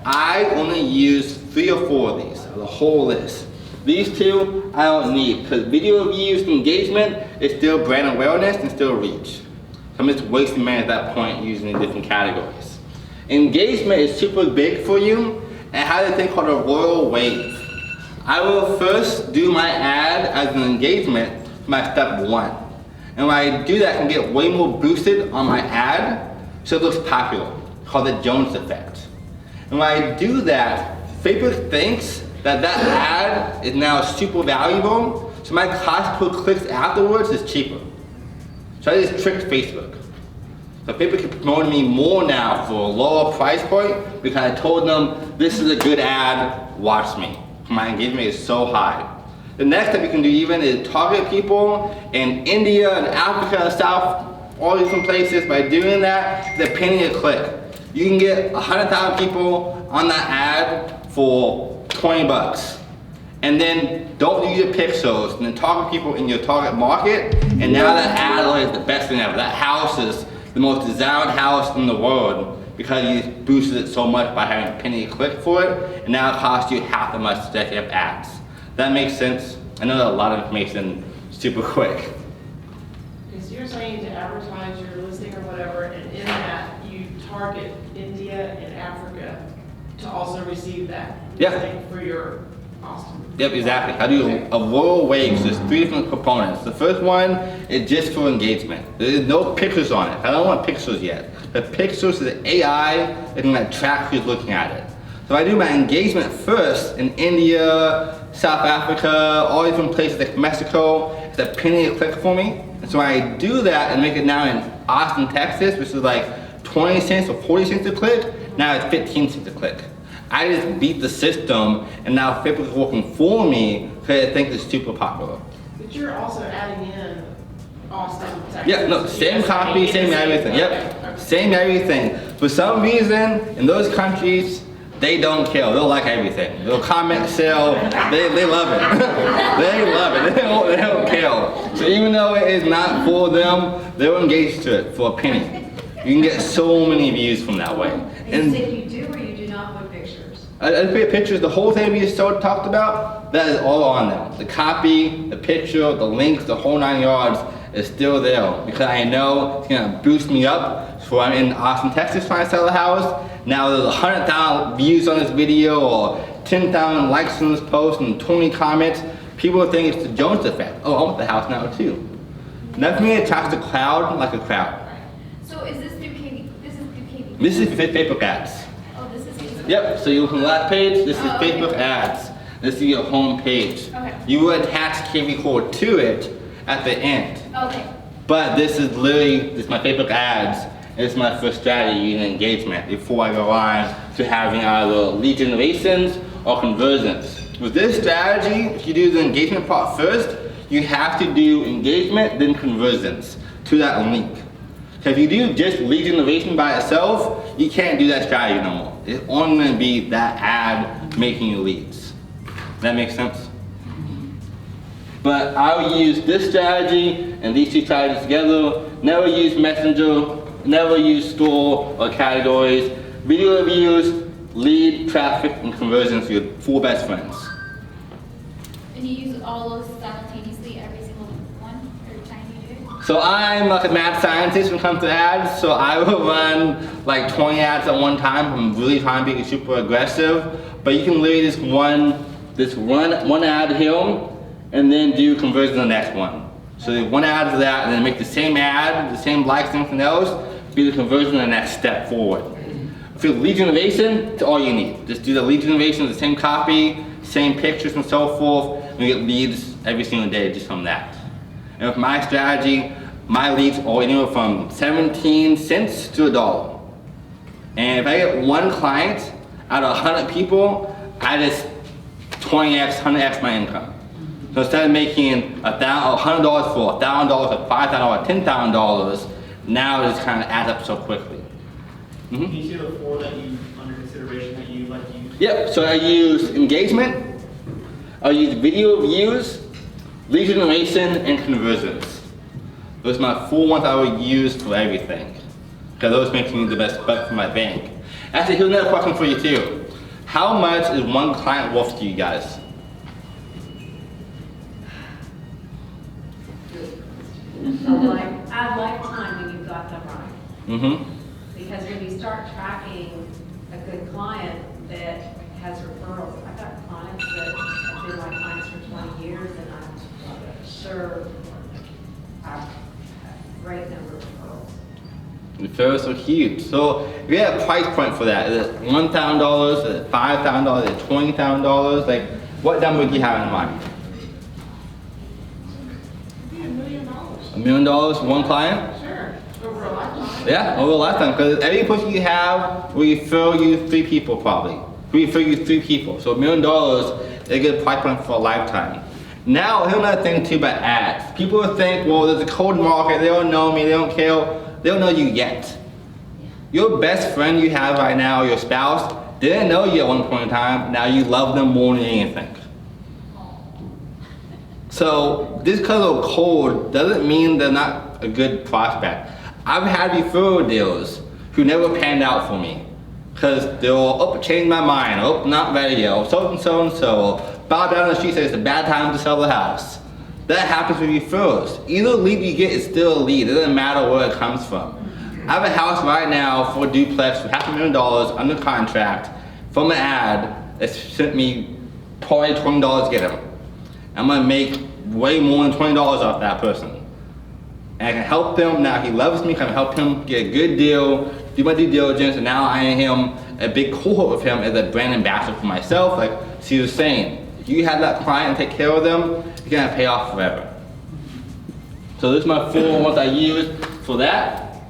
I only use 3 or 4 of these, the whole list. These 2 I don't need, because video views and engagement is still brand awareness and still reach. So I'm just wasting money at that point using the different categories. Engagement is super big for you, and I have a thing called a royal wave. I will first do my ad as an engagement for my step 1. And when I do that, I can get way more boosted on my ad, so it looks popular, called the Jones effect. And when I do that, Facebook thinks that that ad is now super valuable, so my cost per clicks afterwards is cheaper. So I just tricked Facebook. So Facebook can promote me more now for a lower price point because I told them this is a good ad, watch me. My engagement is so high. The next step you can do even is target people in India and Africa, South, all different places. By doing that, they're penny a click. You can get 100,000 people on that ad for 20 bucks. And then don't do your pixels, and then target people in your target market, and now that ad is the best thing ever. That house is the most desired house in the world because you boosted it so much by having a penny a click for it, and now it costs you half the much to have ads. That makes sense? I know that a lot of information super quick. Because you're saying to advertise your listing or whatever, and in that you target India and Africa to also receive that Yeah. listing for your Austin. Yep, exactly. I do a royal wave, so there's 3 different components. The first one is just for engagement. There's no pictures on it. I don't want pixels yet. The pixels is the AI that can track who's looking at it. So I do my engagement first in India, South Africa, all different places like Mexico. It's a penny a click for me. And so I do that and make it now in Austin, Texas, which is like 20 cents or 40 cents a click. Now it's 15 cents a click. I just beat the system, and now Facebook is working for me because I think it's super popular. But you're also adding in Austin, Texas. Yeah, no, same copy, same everything. Yep, Okay. same everything. For some reason, in those countries, they don't care. They'll like everything. They'll comment, sell. They love it. They love it. They don't care. So even though it is not for them, they'll engage to it for a penny. You can get so many views from that way. And you say you do or you do not put pictures? I put pictures, the whole thing we just talked about, that is all on there. The copy, the picture, the links, the whole 9 yards is still there because I know it's gonna boost me up. So I'm in Austin, Texas trying to sell a house. Now there's 100,000 views on this video or 10,000 likes on this post and 20 comments. People think it's the Jones effect. Oh, I want the house now too. And that for me attracts the crowd like a crowd. So is this through KB? This is through KB? This is Facebook ads. Oh, this is Facebook. Yep, so you look on the last page, this is Oh, okay. Facebook ads. This is your home page. Okay. You will attach KB core to it at the end. Okay. But this is my Facebook ads. It's my first strategy in engagement before I go on to having either lead generations or conversions. With this strategy, if you do the engagement part first, you have to do engagement, then conversions to that link. So if you do just lead generation by itself, you can't do that strategy no more. It's only going to be that ad making you leads. Does that make sense? But I will use this strategy and these 2 strategies together. Never use Messenger, never use store or categories. Video reviews, lead, traffic, and conversions are your 4 best friends. And you use all those simultaneously, every single one, every time you do it? So I'm like a mad scientist when it comes to ads, so I will run like 20 ads at one time. I'm really trying to be super aggressive, but you can literally just run one ad here, and then do conversion on the next one. So they one ad to that, and then make the same ad, the same likes and everything else, be the conversion and that step forward. For lead generation, it's all you need. Just do the lead generation, the same copy, same pictures and so forth, and you get leads every single day just from that. And with my strategy, my leads are anywhere from 17 cents to $1. And if I get one client out of 100 people, I just 20x, 100x my income. So instead of making $100 for $1,000 or $5,000 or $10,000, now it just kind of adds up so quickly. Can you see the 4 that you, under consideration, that you like to use? Yep, so I use engagement, I use video views, lead generation, and conversions. Those are my 4 ones I would use for everything, because those make me the best bet for my bank. Actually, here's another question for you too. How much is one client worth to you guys? A lifetime when you've got them right. Because when you start tracking a good client that has referrals, I've got clients that have been my clients for 20 years, and I'm sure I've a great number of referrals. Referrals are huge. So if you have a price point for that, is it $1,000, is it $5,000, is it $20,000? Like, what number do you have in mind? $1 million. $1 million for one client? Sure, over a lifetime. Yeah, over a lifetime, because every person you have will refer you 3 people probably. We refer you 3 people. So $1 million is a good price point for a lifetime. Now, here's another thing too about ads. People think, well, there's a cold market, they don't know me, they don't care, they don't know you yet. Your best friend you have right now, your spouse, didn't know you at one point in time, now you love them more than anything. So, just because they're cold doesn't mean they're not a good prospect. I've had referral deals who never panned out for me. Because they'll, oh, change my mind, oh, not ready yet, oh, so and so and so, bow down the street, say it's a bad time to sell the house. That happens with referrals. Either lead you get is still a lead, it doesn't matter where it comes from. I have a house right now for a duplex for $500,000 under contract from an ad that sent me probably $20 to get him. I'm gonna make way more than $20 off that person. And I can help him, now he loves me, can help him get a good deal, do my due diligence, and now I am a big cohort with him as a brand ambassador for myself, like she was saying. If you have that client and take care of them, it's gonna pay off forever. So this is my 4 ones I use for that.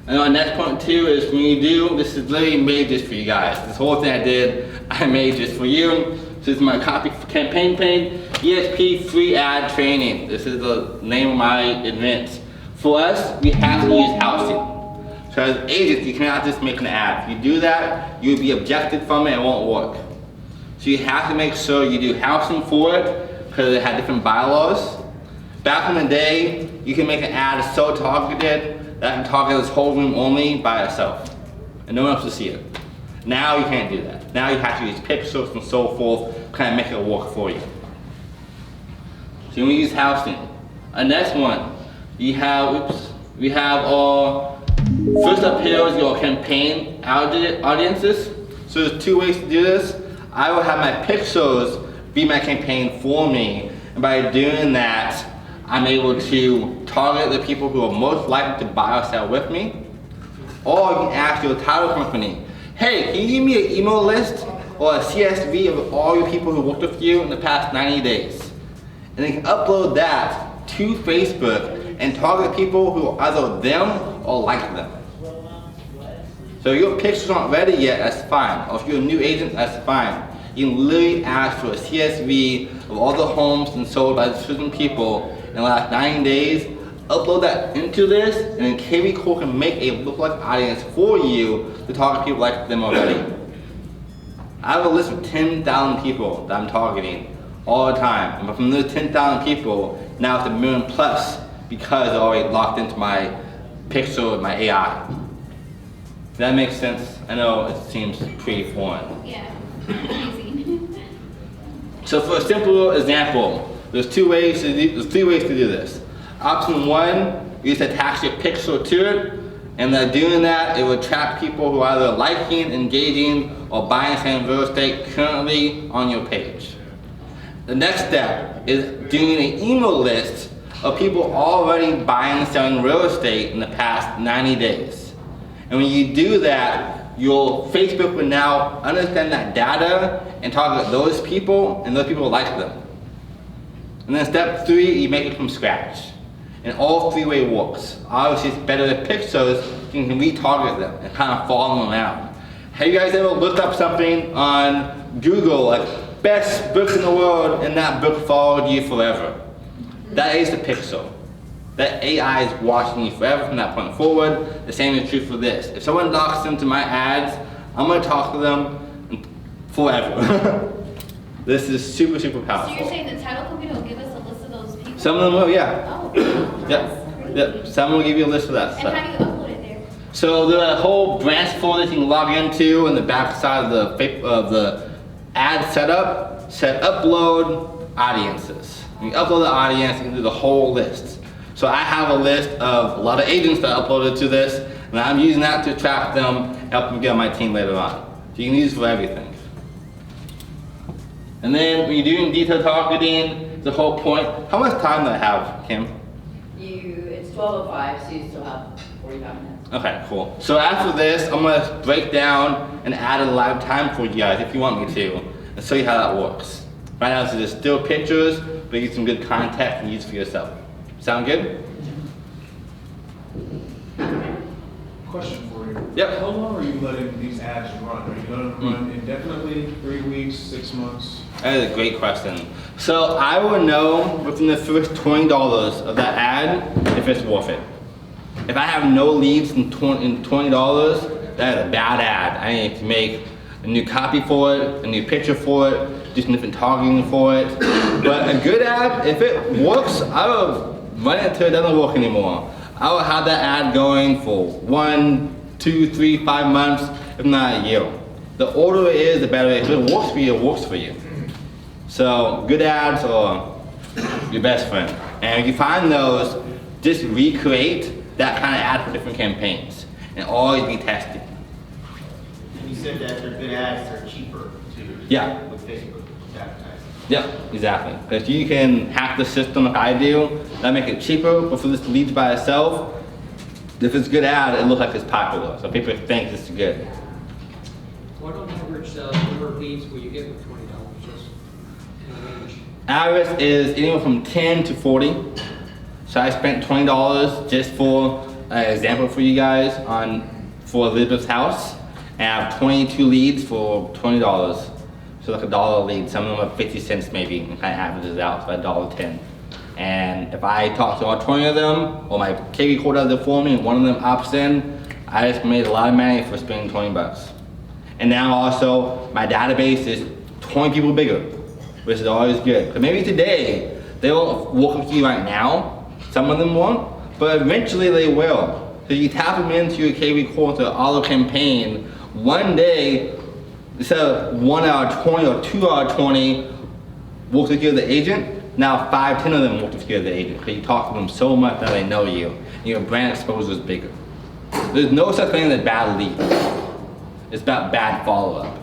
And our next point too is when you do, this is literally made just for you guys. This whole thing I did, I made just for you. This is my copy campaign page, ESP free ad training. This is the name of my event. For us, we have to use housing. So as agents, you cannot just make an ad. If you do that, you'll be objected from it and it won't work. So you have to make sure you do housing for it, because it had different bylaws. Back in the day, you can make an ad so targeted that can target this whole room only by itself, and no one else will see it. Now you can't do that. Now you have to use pixels and so forth, kind of make it work for you. So you want to use housing. And next one, we have our, first up here is your campaign audiences. So there's 2 ways to do this. I will have my pixels be my campaign for me, and by doing that, I'm able to target the people who are most likely to buy or sell with me. Or you can ask your title company, hey, can you give me an email list or a CSV of all your people who worked with you in the past 90 days? And they can upload that to Facebook and target people who are either them or like them. So if your pictures aren't ready yet, that's fine. Or if you're a new agent, that's fine. You can literally ask for a CSV of all the homes and sold by certain people in the last 90 days, upload that into this, and then KV Core can make a lookalike audience for you to target people like them already. I have a list of 10,000 people that I'm targeting all the time. And from those 10,000 people, now it's 1 million plus because they're already locked into my pixel and my AI. Does that make sense? I know it seems pretty foreign. Yeah, amazing. So for a simple example, there's 3 ways to do this. Option 1, you just attach your pixel to it, and by doing that, it will attract people who are either liking, engaging, or buying same real estate currently on your page. The next step is doing an email list of people already buying and selling real estate in the past 90 days. And when you do that, your Facebook will now understand that data and target those people, and those people like them. And then step 3, you make it from scratch. And all 3-way works. Obviously, it's better with pixels, you can retarget them and kind of follow them around. Have you guys ever looked up something on Google, like best book in the world, and that book followed you forever? That is the pixel. That AI is watching you forever from that point forward. The same is true for this. If someone knocks into my ads, I'm gonna talk to them forever. This is super, super powerful. So you're saying the title company will give us a list of those people? Some of them will, yeah. Oh, Yep. that's crazy. Yep. Some will give you a list of that And stuff. how do you upload it there? So there are a whole branch folder you can log into in the back side of the ad setup. Set upload audiences. You upload the audience, you can do the whole list. So I have a list of a lot of agents that uploaded to this, and I'm using that to track them, help them get on my team later on. So you can use it for everything. And then when you're doing detailed targeting, the whole point. How much time do I have, Kim? It's 12:05, so you still have 45 minutes. Okay, cool. So after this, I'm gonna break down and add a live time for you guys if you want me to, and show you how that works. Right now, it's just still pictures, but you get some good context and use for yourself. Sound good? Question for you. Yep. How long are you letting these ads run? Are you letting them run indefinitely, 3 weeks, 6 months? That is a great question. So I will know within the first $20 of that ad if it's worth it. If I have no leads in $20, that is a bad ad. I need to make a new copy for it, a new picture for it, do some different targeting for it. But a good ad, if it works, I will run it until it doesn't work anymore. I will have that ad going for 1, 2, 3, 5 months, if not a year. The older it is, the better it is. If it works for you, it works for you. So good ads are your best friend. And if you find those, just recreate that kind of ad for different campaigns and always be testing. And you said that they're good ads, they're cheaper too. Yeah. With Facebook advertising. Yep, exactly. Because you can hack the system like I do, that make it cheaper, but for this leads by itself, if it's a good ad, it looks like it's popular. So people think it's good. What on average number of leads will you get with $20? Just in a range. Average is anywhere from 10 to 40. So I spent $20 just for an example for you guys for Elizabeth's house. And I have 22 leads for $20. So like $1 a lead. Some of them are 50 cents maybe, and kind of averages out to $1.10. And if I talk to all 20 of them, or my K recorder does it for me, and one of them opts in, I just made a lot of money for spending 20 bucks. And now also, my database is 20 people bigger, which is always good. But maybe today, they won't work with you right now. Some of them won't, but eventually they will. So you tap them into your K recorder auto campaign. One day, instead of 1 out of 20 or 2 out of 20 works with you as the agent, now 5, 10 of them work with you as the agent. Because you talk to them so much that they know you. And your brand exposure is bigger. There's no such thing as bad lead. It's about bad follow-up.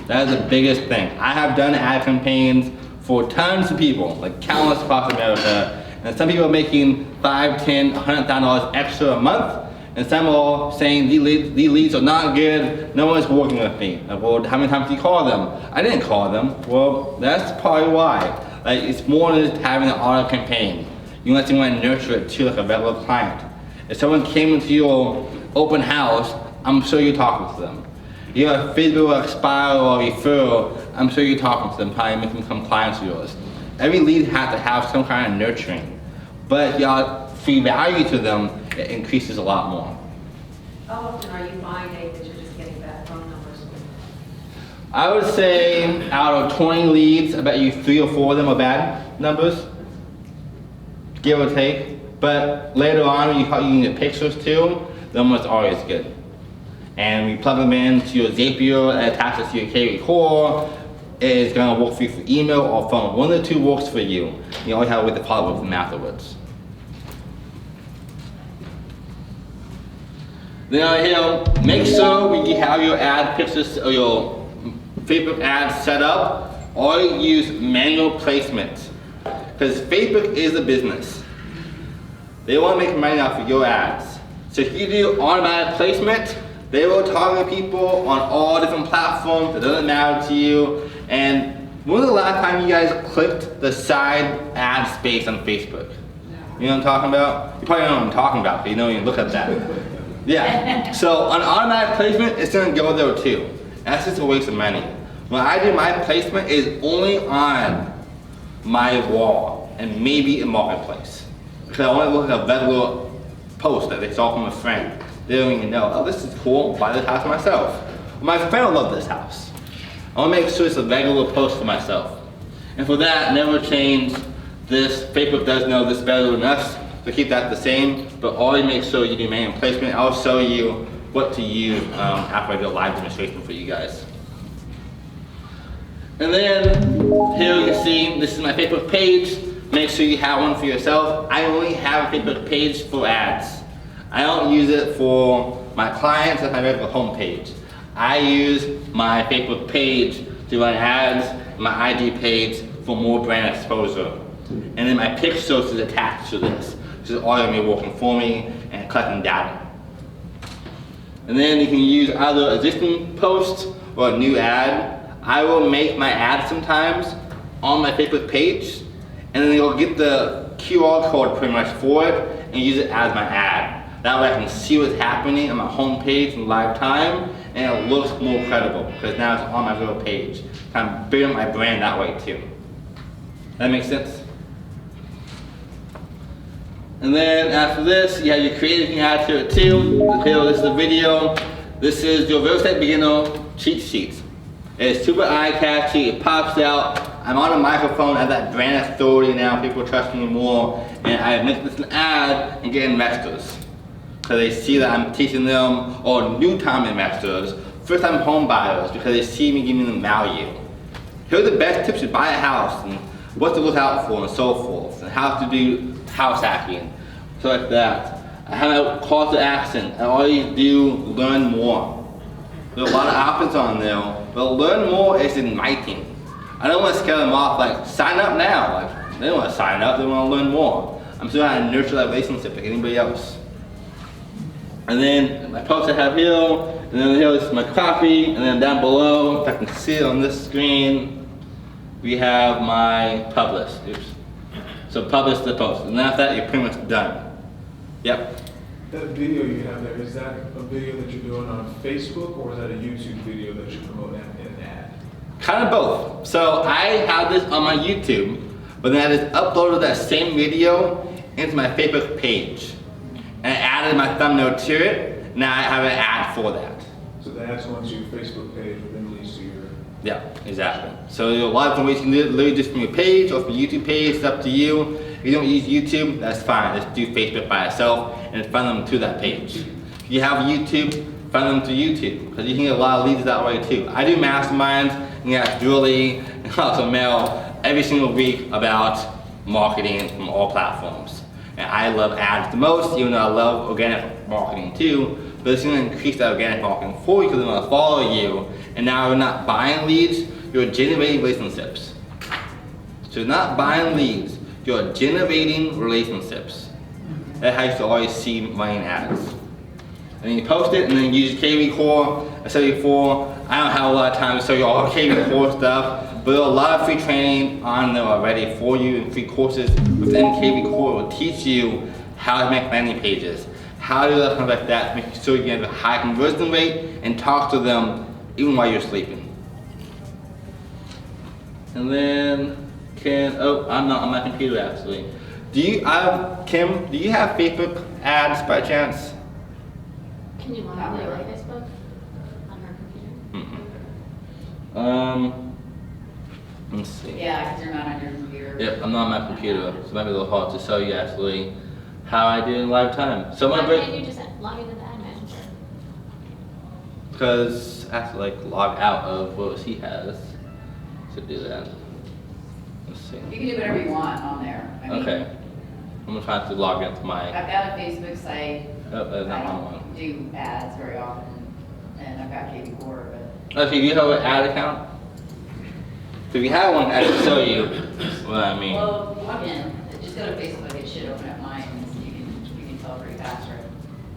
That is the biggest thing. I have done ad campaigns for tons of people, like countless across America, and some people are making $5, $10, $100,000 extra a month, and some are saying these leads are not good, no one's working with me. Well, how many times do you call them? I didn't call them. Well, that's probably why. Like, it's more than just having an auto campaign. You want to nurture it to like a regular client. If someone came into your open house, I'm sure you're talking to them. You have a Facebook expire or referral, I'm sure you're talking to them, probably making them become clients of yours. Every lead has to have some kind of nurturing. But y'all free value to them, it increases a lot more. How often are you finding that you're just getting bad phone numbers? I would say out of 20 leads, I bet you 3 or 4 of them are bad numbers, give or take. But later on, when you start using the pictures too, the number's always good. And we plug them into your Zapier, and attach it to your K recorder. It's gonna work for you for email or phone. One of the 2 works for you. You always have a way to follow up with them afterwards. Then here, make sure when you have your ad pictures or your Facebook ads set up, always use manual placement. Because Facebook is a business. They want to make money off of your ads. So if you do automatic placement, they will target people on all different platforms. It doesn't matter to you. And when was the last time you guys clicked the side ad space on Facebook? You know what I'm talking about? You probably don't know what I'm talking about, but you know when you look at that. Yeah. So on automatic placement, it's gonna go there too. That's just a waste of money. When I do my placement, is only on my wall and maybe in marketplace. Because I want to look at a regular post that they saw from a friend. They don't even know, oh, this is cool, buy this house myself. My friend will love this house. I want to make sure it's a regular post for myself. And for that, never change this. Facebook does know this better than us, so keep that the same, but always make sure you do manual placement. I'll show you what to use after I do a live demonstration for you guys. And then here you can see, this is my Facebook page. Make sure you have one for yourself. I only have a Facebook page for ads. I don't use it for my clients as my regular home page. I use my Facebook page to run ads, my IG page for more brand exposure. And then my pitch source is attached to this, which is automatically working for me and collecting data. And then you can use either existing posts or a new ad. I will make my ad sometimes on my Facebook page, and then you'll get the QR code pretty much for it and use it as my ad. That way I can see what's happening on my home page in live time, and it looks more credible because now it's on my real page. I'm building my brand that way too. That makes sense? And then after this, you have your creative you can add to it too. Here, this is the video. This is your real estate beginner cheat sheet. It's super eye-catchy, it pops out. I'm on a microphone as that brand authority now, people trust me more, and I make this an ad and get investors. Because they see that I'm teaching them, or new time investors, first time home buyers, because they see me giving them value. Here are the best tips to buy a house, and what to look out for, and so forth, and how to do house hacking, so like that. I have a call to action, and all you do, learn more. There's a lot of options on there, but learn more is inviting. I don't want to scare them off like, sign up now. Like, they don't want to sign up, they want to learn more. I'm still trying to nurture that relationship like anybody else. And then my post I have here, and then here is my copy, and then down below, if I can see it on this screen, we have my publish. Oops. So publish the post, and then after that, you're pretty much done. Yep. That video you have there, is that a video that you're doing on Facebook, or is that a YouTube video that you're promoting in an ad? Kind of both. So I have this on my YouTube, but then I just uploaded that same video into my Facebook page. And I added my thumbnail to it. Now I have an ad for that. So the ad's going to your Facebook page, but then leads to your... Yeah, exactly. So there are a lot of different ways you can do it, literally just from your page or from your YouTube page, it's up to you. If you don't use YouTube, that's fine. Just do Facebook by itself and funnel them to that page. If you have YouTube, funnel them to YouTube, because you can get a lot of leads that way too. I do masterminds, and you ask Julie and also Mel every single week about marketing from all platforms. And I love ads the most, even though I love organic marketing too, but it's going to increase that organic marketing for you because they're going to follow you. And now you're not buying leads, you're generating relationships. So you're not buying leads, you're generating relationships. That's how you should always see running ads. And then you post it and then use KV Core. I said before, I don't have a lot of time to show you all KV Core stuff, but there are a lot of free training on there already for you and free courses within KV Core will teach you how to make landing pages, how to do stuff like that, make sure you get a high conversion rate and talk to them even while you're sleeping. And then, I'm not on my computer actually. Kim, do you have Facebook ads by chance? Can you log into like Facebook on her computer? Let's see. Yeah, because you're not on your computer. Yep, I'm not on my computer, so it might be a little hard to show you actually how I do in live time. So Why can't you just log into the ad manager? Because I have to like log out of what he has to do that. Let's see. You can do whatever you want on there. I mean, Okay. I'm gonna try to log into my. I've got a Facebook site. Oh, that's not I my don't one. do ads very often, and I've got KV Core, but Okay, do you have an ad account? If you have one, I can show you what I mean. well, log in. Just go to Facebook. It should open up mine, and you can that's right.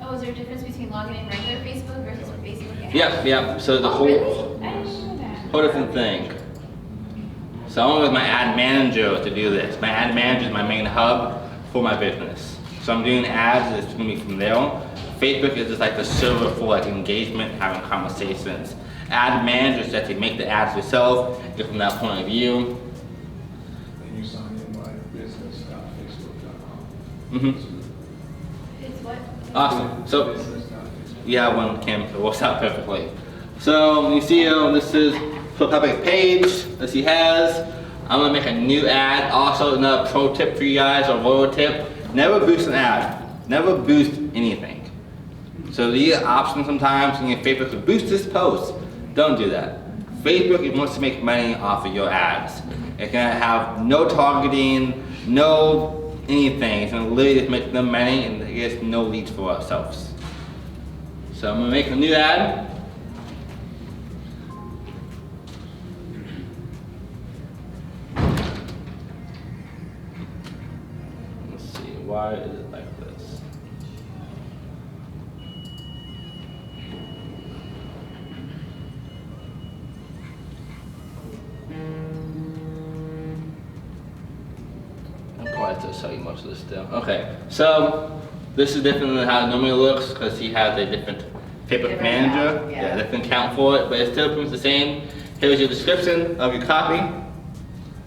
Oh, is there a difference between logging in regular Facebook versus Facebook ads? Yep. So the Oh, whole really? I didn't know that. whole different thing. So I went with my ad manager to do this. My ad manager is my main hub for my business. So I'm doing ads, it's gonna be from there. Facebook is just like the server for like engagement, having conversations. Ad manager is that you make the ads yourself, get from that point of view. And you sign in by business.facebook.com. Mm-hmm. It's what? Awesome. So Business.facebook. yeah, one came, it works out perfectly. So you see, this is the public page that he has. I'm gonna make a new ad. Also, another pro tip for you guys, or loyal tip: never boost an ad. Never boost anything. So the option sometimes in your Facebook to boost this post. Don't do that. Facebook wants to make money off of your ads. It's gonna have no targeting, no anything. It's gonna literally just make them money and it gets no leads for ourselves. So I'm gonna make a new ad. Let's see, why is it like this? I'm probably still show you most of this still. Okay, so this is different than how it normally looks because he has a different Facebook Different manager, account, yeah. different account for it, but it still proves the same. Here's your description of your copy.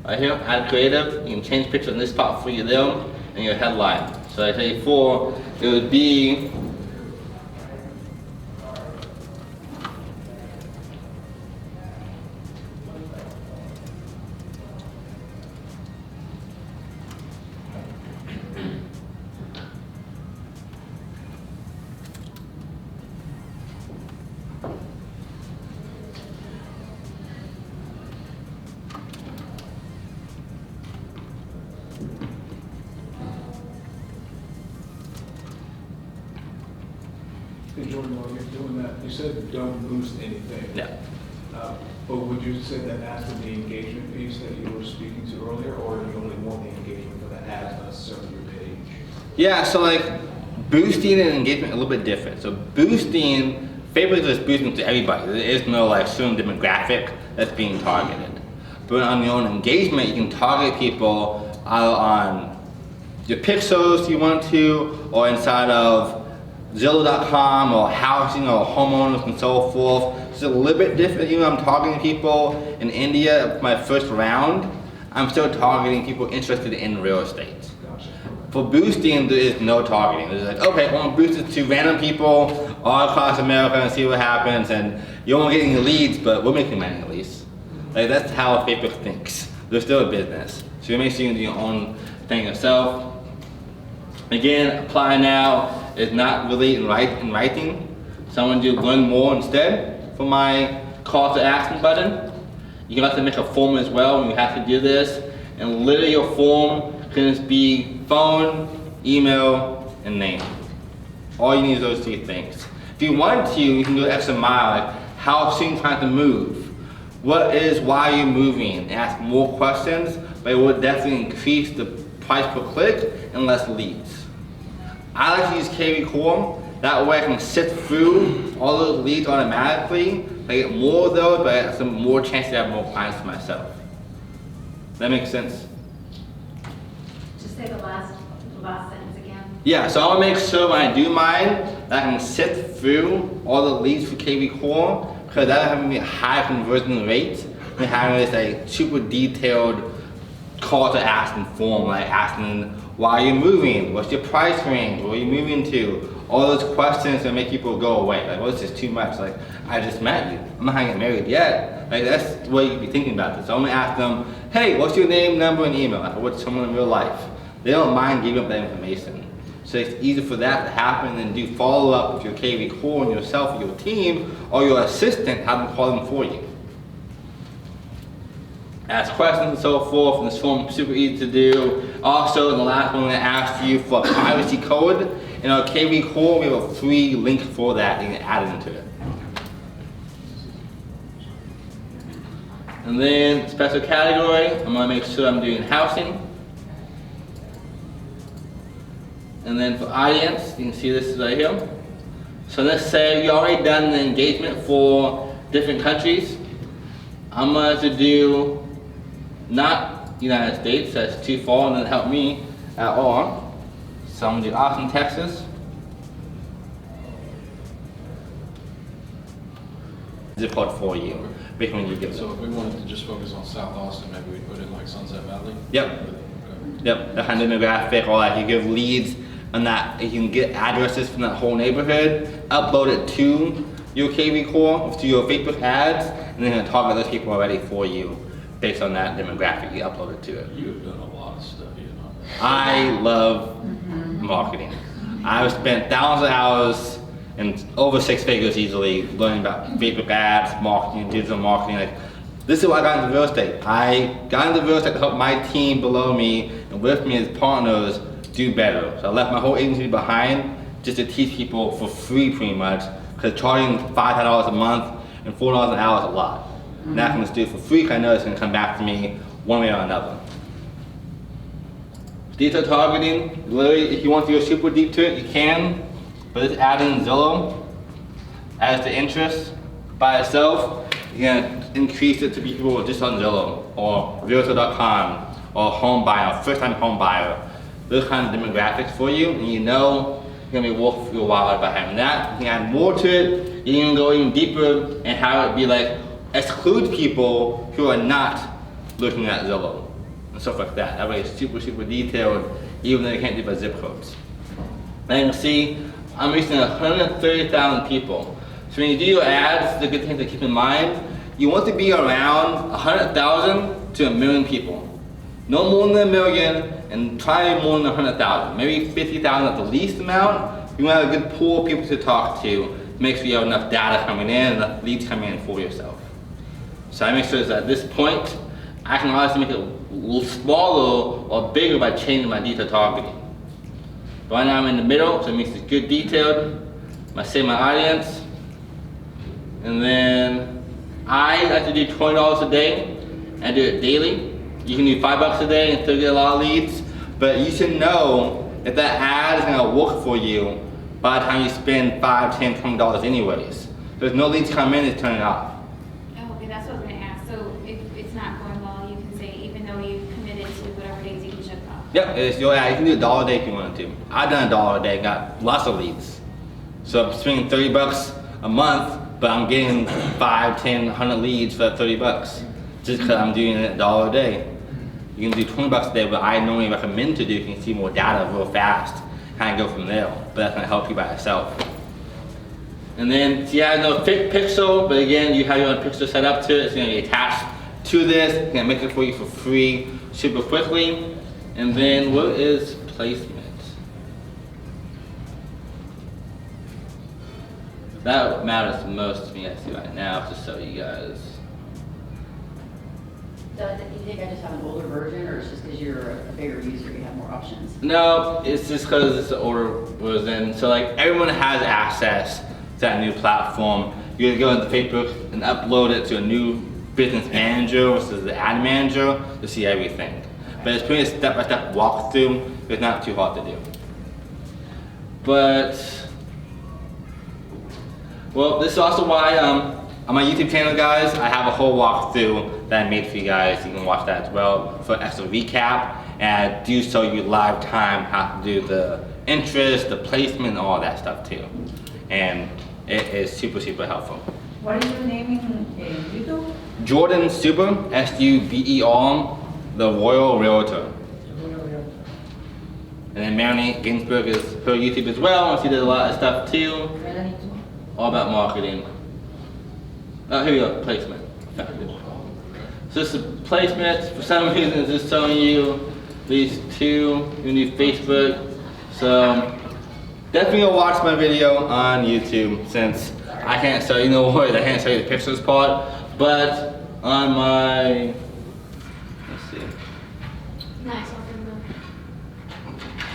Right here, add creative. You can change picture in this part for you there, and your headline. So I say before, it would be Hey Jordan, while you're doing that, you said don't boost anything. yeah. But would you say that that's the engagement piece that you were speaking to earlier, or you only want the engagement for the ads, not necessarily your page? Yeah, so like boosting and engagement are a little bit different. So boosting, Facebook is just boosting to everybody. There is no like certain demographic that's being targeted. But on your own engagement, you can target people on your pixels you want to, or inside of Zillow.com or housing or homeowners and so forth. It's a little bit different. Even though I'm targeting people in India, my first round, I'm still targeting people interested in real estate. Gotcha. For boosting, there is no targeting. It's like, okay, I want to boost it to random people all across America and see what happens. And you won't get any leads, but we're making money at least. Like that's how Facebook thinks. They're still a business. So you make sure you do your own thing yourself. Again, apply now is not really in writing. So I'm going to do learn more instead for my call to action button. You can also make a form as well when you have to do this. And literally your form can just be phone, email, and name. All you need is those three things. If you want to, you can do an extra mile, like how soon you plan to move. What is, why are you moving? Ask more questions, but it will definitely increase the price per click and less leads. I like to use KV Core. That way I can sift through all those leads automatically. I get more of those, but I have some more chance to have more clients for myself. That makes sense? Just say the last sentence again. Yeah, so I want to make sure when I do mine that I can sift through all the leads for KV Core, because that'll have me a high conversion rate than having this like super detailed call to action form, like asking why are you moving, what's your price range, where are you moving to, all those questions that make people go away. Like, well, this is too much. Like, I just met you. I'm not gonna get married yet. Like, that's the way you be thinking about this. So I'm gonna ask them, hey, what's your name, number, and email? Like, what's someone in real life? They don't mind giving up that information. So it's easy for that to happen and do follow up with your KV Core and yourself or your team or your assistant, have them call them for you. Ask questions and so forth, and this form is super easy to do. Also, in the last one, I'm gonna ask you for a privacy code. In our KV Core, we have a free link for that, you can add it into it. And then, special category, I'm gonna make sure I'm doing housing. And then for audience, you can see this right here. So let's say you already done the engagement for different countries. I'm going to do not United States, that's too far and doesn't help me at all. So I'm going to do Austin, Texas. Zip code for you, based on when you give So them. if we wanted to just focus on South Austin, maybe we put in like Sunset Valley? Yep. Yep, the kind of demographic, or like you give leads on that, you can get addresses from that whole neighborhood, upload it to your KV core, to your Facebook ads, and then target those people already for you based on that demographic you upload it to it. You have done a lot of stuff, you know. I love marketing. I've spent thousands of hours and over 6 figures easily learning about Facebook ads, marketing, digital marketing. Like, this is why I got into real estate. I got into real estate to help my team below me and with me as partners do better. So I left my whole agency behind just to teach people for free pretty much, because charging $500 a month and $4 an hour is a lot. Now I can just do it for free because I know it's going to come back to me one way or another. Detail targeting, literally if you want to go super deep to it, you can, but just add in Zillow as the interest by itself. You're going to increase it to people just on Zillow or Realtor.com or home buyer, first time home buyer. Those kind of demographics for you, and you know you're going to be worth your while by having that. You can add more to it, you can go even deeper and have it be like, exclude people who are not looking at Zillow and stuff like that. That way it's super, super detailed, even though you can't do by zip codes. Now you can see, I'm reaching 130,000 people. So when you do your ads, the good thing to keep in mind, you want to be around 100,000 to 1 million people. No more than 1 million, and try more than 100,000. Maybe 50,000 at the least amount. You want to have a good pool of people to talk to make sure you have enough data coming in, enough leads coming in for yourself. So I make sure that at this point, I can honestly make it a little smaller or bigger by changing my detail targeting. But right now I'm in the middle, so it makes it good detailed. I save my audience. And then I like to do $20 a day and do it daily. You can do $5 a day and still get a lot of leads, but you should know if that ad is gonna work for you by the time you spend $5, $10, $20 anyways. If there's no leads come in, it's turning off. Oh, okay, that's what I was gonna ask. So if it's not going well, you can say, even though you've committed to whatever days, you can shut it off. Yep, it's your ad. You can do $1 a day if you wanted to. I've done $1 a day, got lots of leads. So I'm spending $30 a month, but I'm getting 5, 10, 100 leads for that $30 just because I'm doing it $1 a day. You can do $20 a day, but I normally recommend to do, you can see more data real fast, kind of go from there, but that's gonna help you by itself. And then, yeah, no pixel, but again, you have your own pixel set up to it, it's gonna be attached to this, it's gonna make it for you for free, super quickly. And then, what is placement? That matters the most to me, I see right now, just so you guys. So do you think I just have an older version, or it's just because you're a bigger user, you have more options? No, it's just because it's the older version. So like everyone has access to that new platform. You can go into Facebook and upload it to a new business manager versus the ad manager to see everything. But it's pretty step-by-step walkthrough. It's not too hard to do. But, well, this is also why on my YouTube channel, guys, I have a whole walkthrough that I made for you guys. You can watch that as well for extra recap. And I do show you live time how to do the interest, the placement, and all that stuff too. And it is super, super helpful. What is your name in YouTube? Jordan.suber, S-U-B-E-R, the Royal Realtor. And then Melanie Ginsberg is her YouTube as well, and she does a lot of stuff too. All about marketing. Oh, here we go, placement. So this is placement. For some reason, it's just showing you these two. You need Facebook. So definitely go watch my video on YouTube since I can't show you no worries. I can't show you the pictures part, but on my, let's see. Nice open room.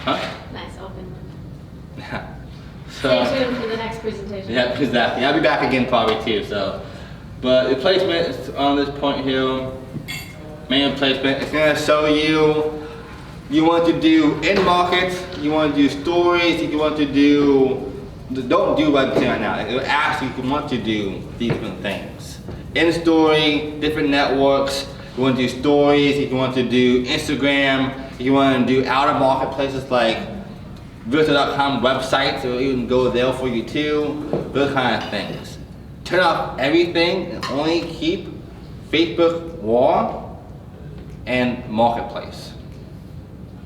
Huh? Nice open room. Yeah. Stay tuned for the next presentation. Yeah, exactly. I'll be back again probably too. So, but the placement is on this point here. Main placement. It's gonna show you. You want to do in market you want to do stories, if you want to do, don't do what I'm saying right now. It will ask you if you want to do these different things. In story, different networks. You want to do stories, if you want to do Instagram, if you want to do out of marketplaces like Realtor.com websites, it will even go there for you too. Those kind of things. Turn off everything and only keep Facebook Raw and Marketplace.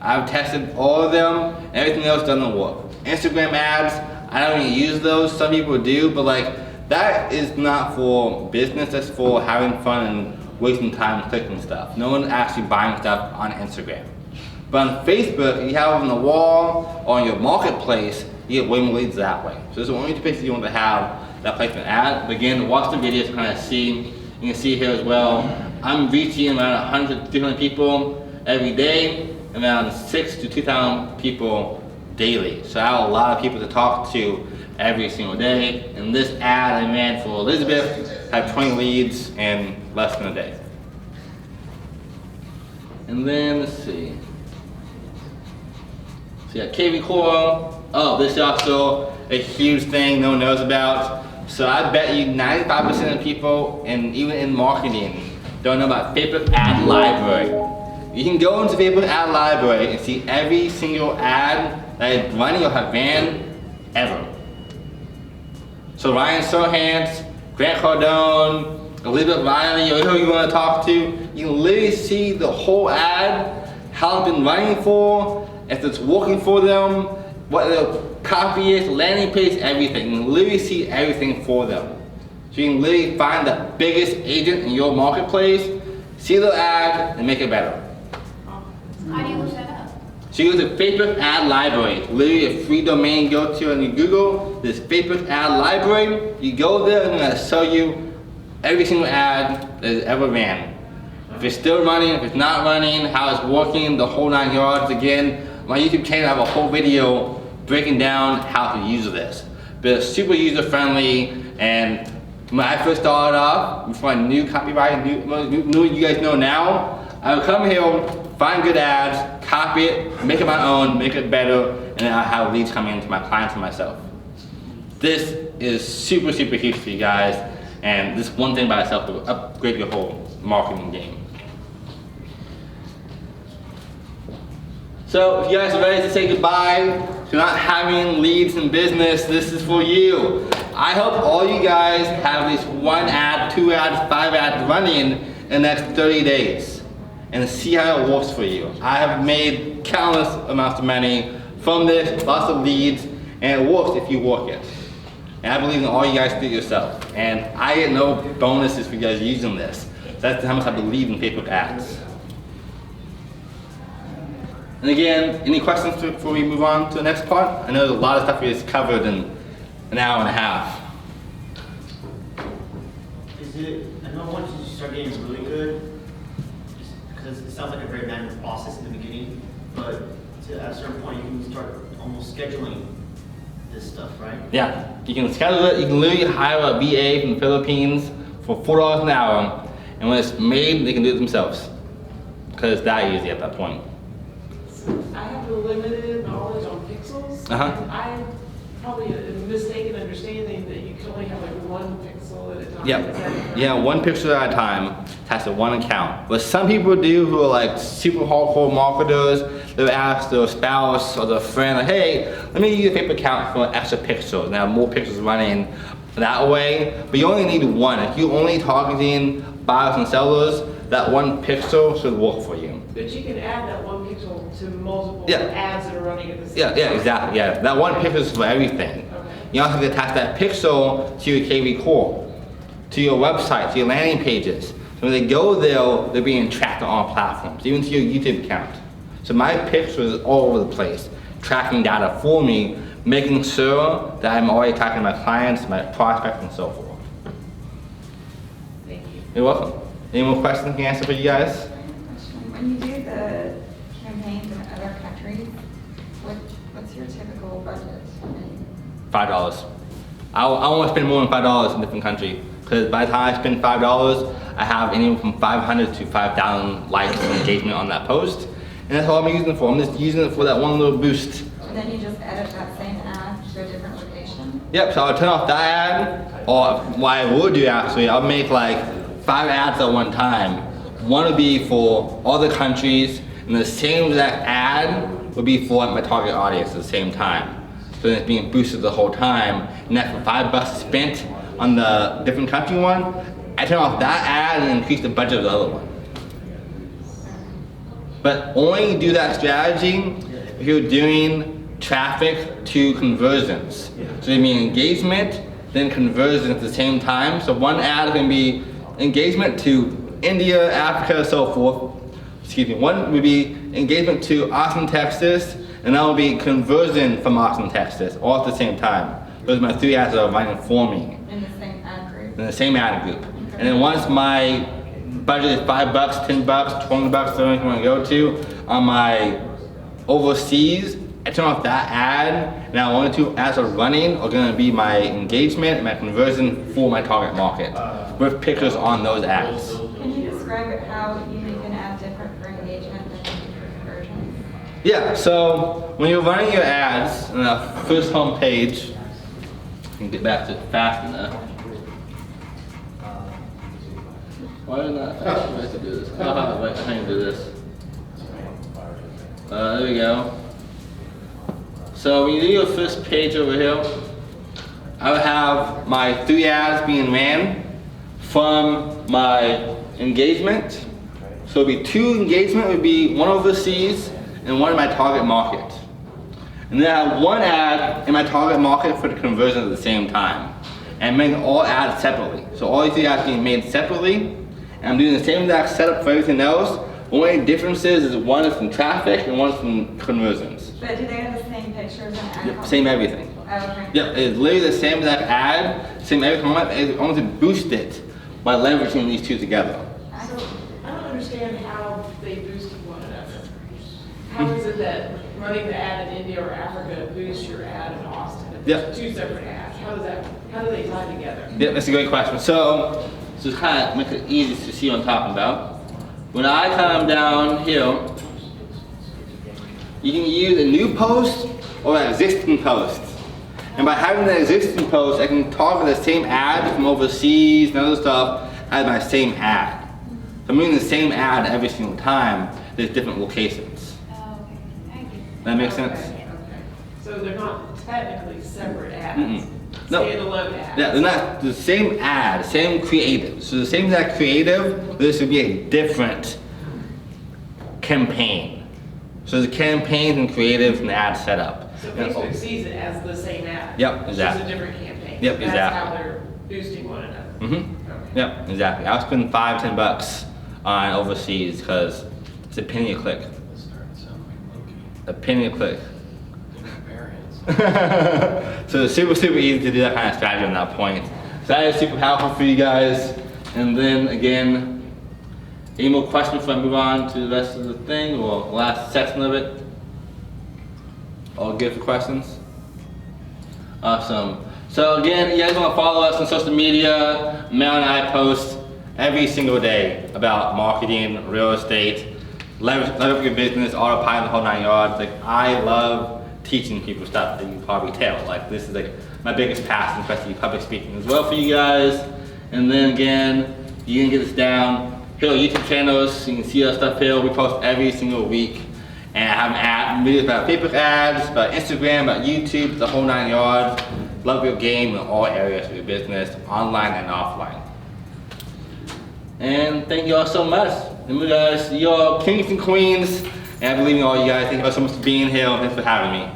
I've tested all of them, and everything else doesn't work. Instagram ads, I don't even use those. Some people do, but like that is not for business. That's for having fun and wasting time clicking stuff. No one's actually buying stuff on Instagram. But on Facebook, you have it on the wall or on your marketplace, you get way more leads that way. So there's only two places you want to have that placement ad. But again, watch the videos to kind of see. You can see here as well, I'm reaching around 100 to 200 people every day, around 6,000 to 2,000 people daily. So I have a lot of people to talk to every single day. And this ad I ran for Elizabeth had 20 leads in less than a day. And then let's see. So yeah, KV Core. Oh, this is also a huge thing no one knows about. So I bet you 95% of people, and even in marketing, don't know about Facebook Ad Library. You can go into Facebook Ad Library and see every single ad that is running or have ran ever. So Ryan Serhant, Grant Cardone, Elizabeth Riley, or whoever you want to talk to, you can literally see the whole ad, how it's been running for, if it's working for them, what the copy is, landing page, everything. You can literally see everything for them. So you can literally find the biggest agent in your marketplace, see the ad, and make it better. How do you look that up? So you go to Facebook Ad Library, literally a free domain you go to and you Google this Facebook Ad Library. You go there and I'm going to show you every single ad that has ever ran. If it's still running, if it's not running, how it's working, the whole 9 yards. Again, my YouTube channel, I have a whole video breaking down how to use this. But it's super user friendly, and when I first started off, before I knew copywriting, knew what you guys know now, I would come here, find good ads, copy it, make it my own, make it better, and then I have leads coming into my clients and myself. This is super, super huge for you guys, and this one thing by itself will upgrade your whole marketing game. So if you guys are ready to say goodbye to not having leads in business, this is for you. I hope all you guys have at least 1 ad, 2 ads, 5 ads running in the next 30 days and see how it works for you. I have made countless amounts of money from this, lots of leads, and it works if you work it. And I believe in all you guys do it yourself. And I get no bonuses for you guys using this. That's how much I believe in Facebook ads. And again, any questions before we move on to the next part? I know there's a lot of stuff we just covered in an hour and a half. Is it, I know once you start getting really good, because it sounds like a very manual process in the beginning, but at a certain point you can start almost scheduling this stuff, right? Yeah, you can schedule it. You can literally hire a VA from the Philippines for $4 an hour, and when it's made, they can do it themselves, because it's that easy at that point. I have a limited knowledge on pixels. And I probably a mistaken understanding that you can only have like 1 pixel at a time. Yep. Yeah, 1 pixel at a time. Has to 1 account. What some people do who are like super hardcore marketers, they'll ask their spouse or their friend, like, hey, let me use a paper account for an extra pixel. And have more pixels running that way. But you only need 1. If you're only targeting buyers and sellers, that 1 pixel should work for you. But you can add that 1 pixel to multiple Yeah. ads that are running at the same time. Yeah, exactly. Yeah, that 1 pixel is for everything. Okay. You also have to attach that pixel to your KV core, to your website, to your landing pages. So when they go there, they're being tracked on all platforms, even to your YouTube account. So my pixel is all over the place, tracking data for me, making sure that I'm already tracking my clients, my prospects, and so forth. Thank you. You're welcome. Any more questions I can answer for you guys? When you do the campaigns in other countries, what's your typical budget? $5. I won't spend more than $5 in a different country, because by the time I spend $5, I have anywhere from 500 to 5,000 likes and engagement on that post, and that's all I'm using it for. I'm just using it for that one little boost then you just edit that same ad to a different location? Yep, so I'll turn off that ad, or what I would do actually, I'll make like 5 ads at one time. One would be for all the countries, and the same exact ad would be for my target audience at the same time. So then it's being boosted the whole time, and that's for $5 spent on the different country one, I turn off that ad and increase the budget of the other one. But only do that strategy if you're doing traffic to conversions. So you mean engagement, then conversion at the same time. So one ad can be engagement to India, Africa, so forth. Excuse me. One would be engagement to Austin, Texas, and that would be conversion from Austin, Texas, all at the same time. Those are my 3 ads that are running for me. In the same ad group? In the same ad group. And then once my budget is $5, $10, $20, whatever you want to go to, on my overseas, I turn off that ad. Now only 2 ads are running are going to be my engagement and my conversion for my target market, with pictures on those ads. Can you describe how you make an ad different for engagement than for conversion? Yeah, so when you're running your ads on the first home page, I can get back to it fast enough. Why is that fast? I have to do this. Oh, wait, I can do this. There we go. So when you do your first page over here, I would have my 3 ads being ran from my engagement. So it'd be 2 engagement, would be 1 overseas and 1 in my target market. And then I have 1 ad in my target market for the conversion at the same time. And making all ads separately. So all these 3 ads being made separately. And I'm doing the same exact setup for everything else. The only difference is 1 is from traffic and 1 is from conversions. But do they have the same pictures and ad? Yep, same everything. Oh, okay. Yep, it's literally the same exact ad, same everything. I want to boost it by leveraging these 2 together. So I don't understand how they boost one another. How is it that running the ad in India or Africa boosts your ad in Austin? If Yep. there's 2 separate ads. How do they tie together? Yep, that's a great question. So to kind of make it easy to see what I'm talking about, when I come down here, you can use a new post or an existing post. And by having an existing post, I can target the same ad from overseas and other stuff as my same ad. So I'm using the same ad every single time, there's different locations. Oh, okay. I get That makes sense? Okay. So they're not technically separate ads. Mm-mm. No. Standalone ads. Yeah, they're not the same ad, same creative. So the same exact creative, this would be a different campaign. So the campaigns and creatives and ad setup. So Facebook sees it as the same ad. Yep, It's exactly. just a different campaign. Yep, That's exactly. how they're boosting one another. Mm-hmm. Okay. Yep, exactly. I'll spend $5, $10 on overseas because it's a penny a click. This started sounding like Loki. A penny a click. Variants. So it's super easy to do that kind of strategy on that point. So that is super powerful for you guys. And then again, any more questions before I move on to the rest of the thing or last section of it? All good for questions? Awesome. So again, you guys want to follow us on social media. Mel and I post every single day about marketing, real estate, leverage your business, autopilot, the whole 9 yards. Like, I love teaching people stuff that you can probably tell. Like, this is like my biggest passion, especially public speaking as well for you guys. And then again, you can get this down. Here on YouTube channels, you can see our stuff here. We post every single week. And I have videos about Facebook ads, about Instagram, about YouTube, the whole 9 yards. Love your game in all areas of your business, online and offline. And thank you all so much. Remember guys, you're kings and queens. And I believe in all you guys. Thank you all so much for being here. Thanks for having me.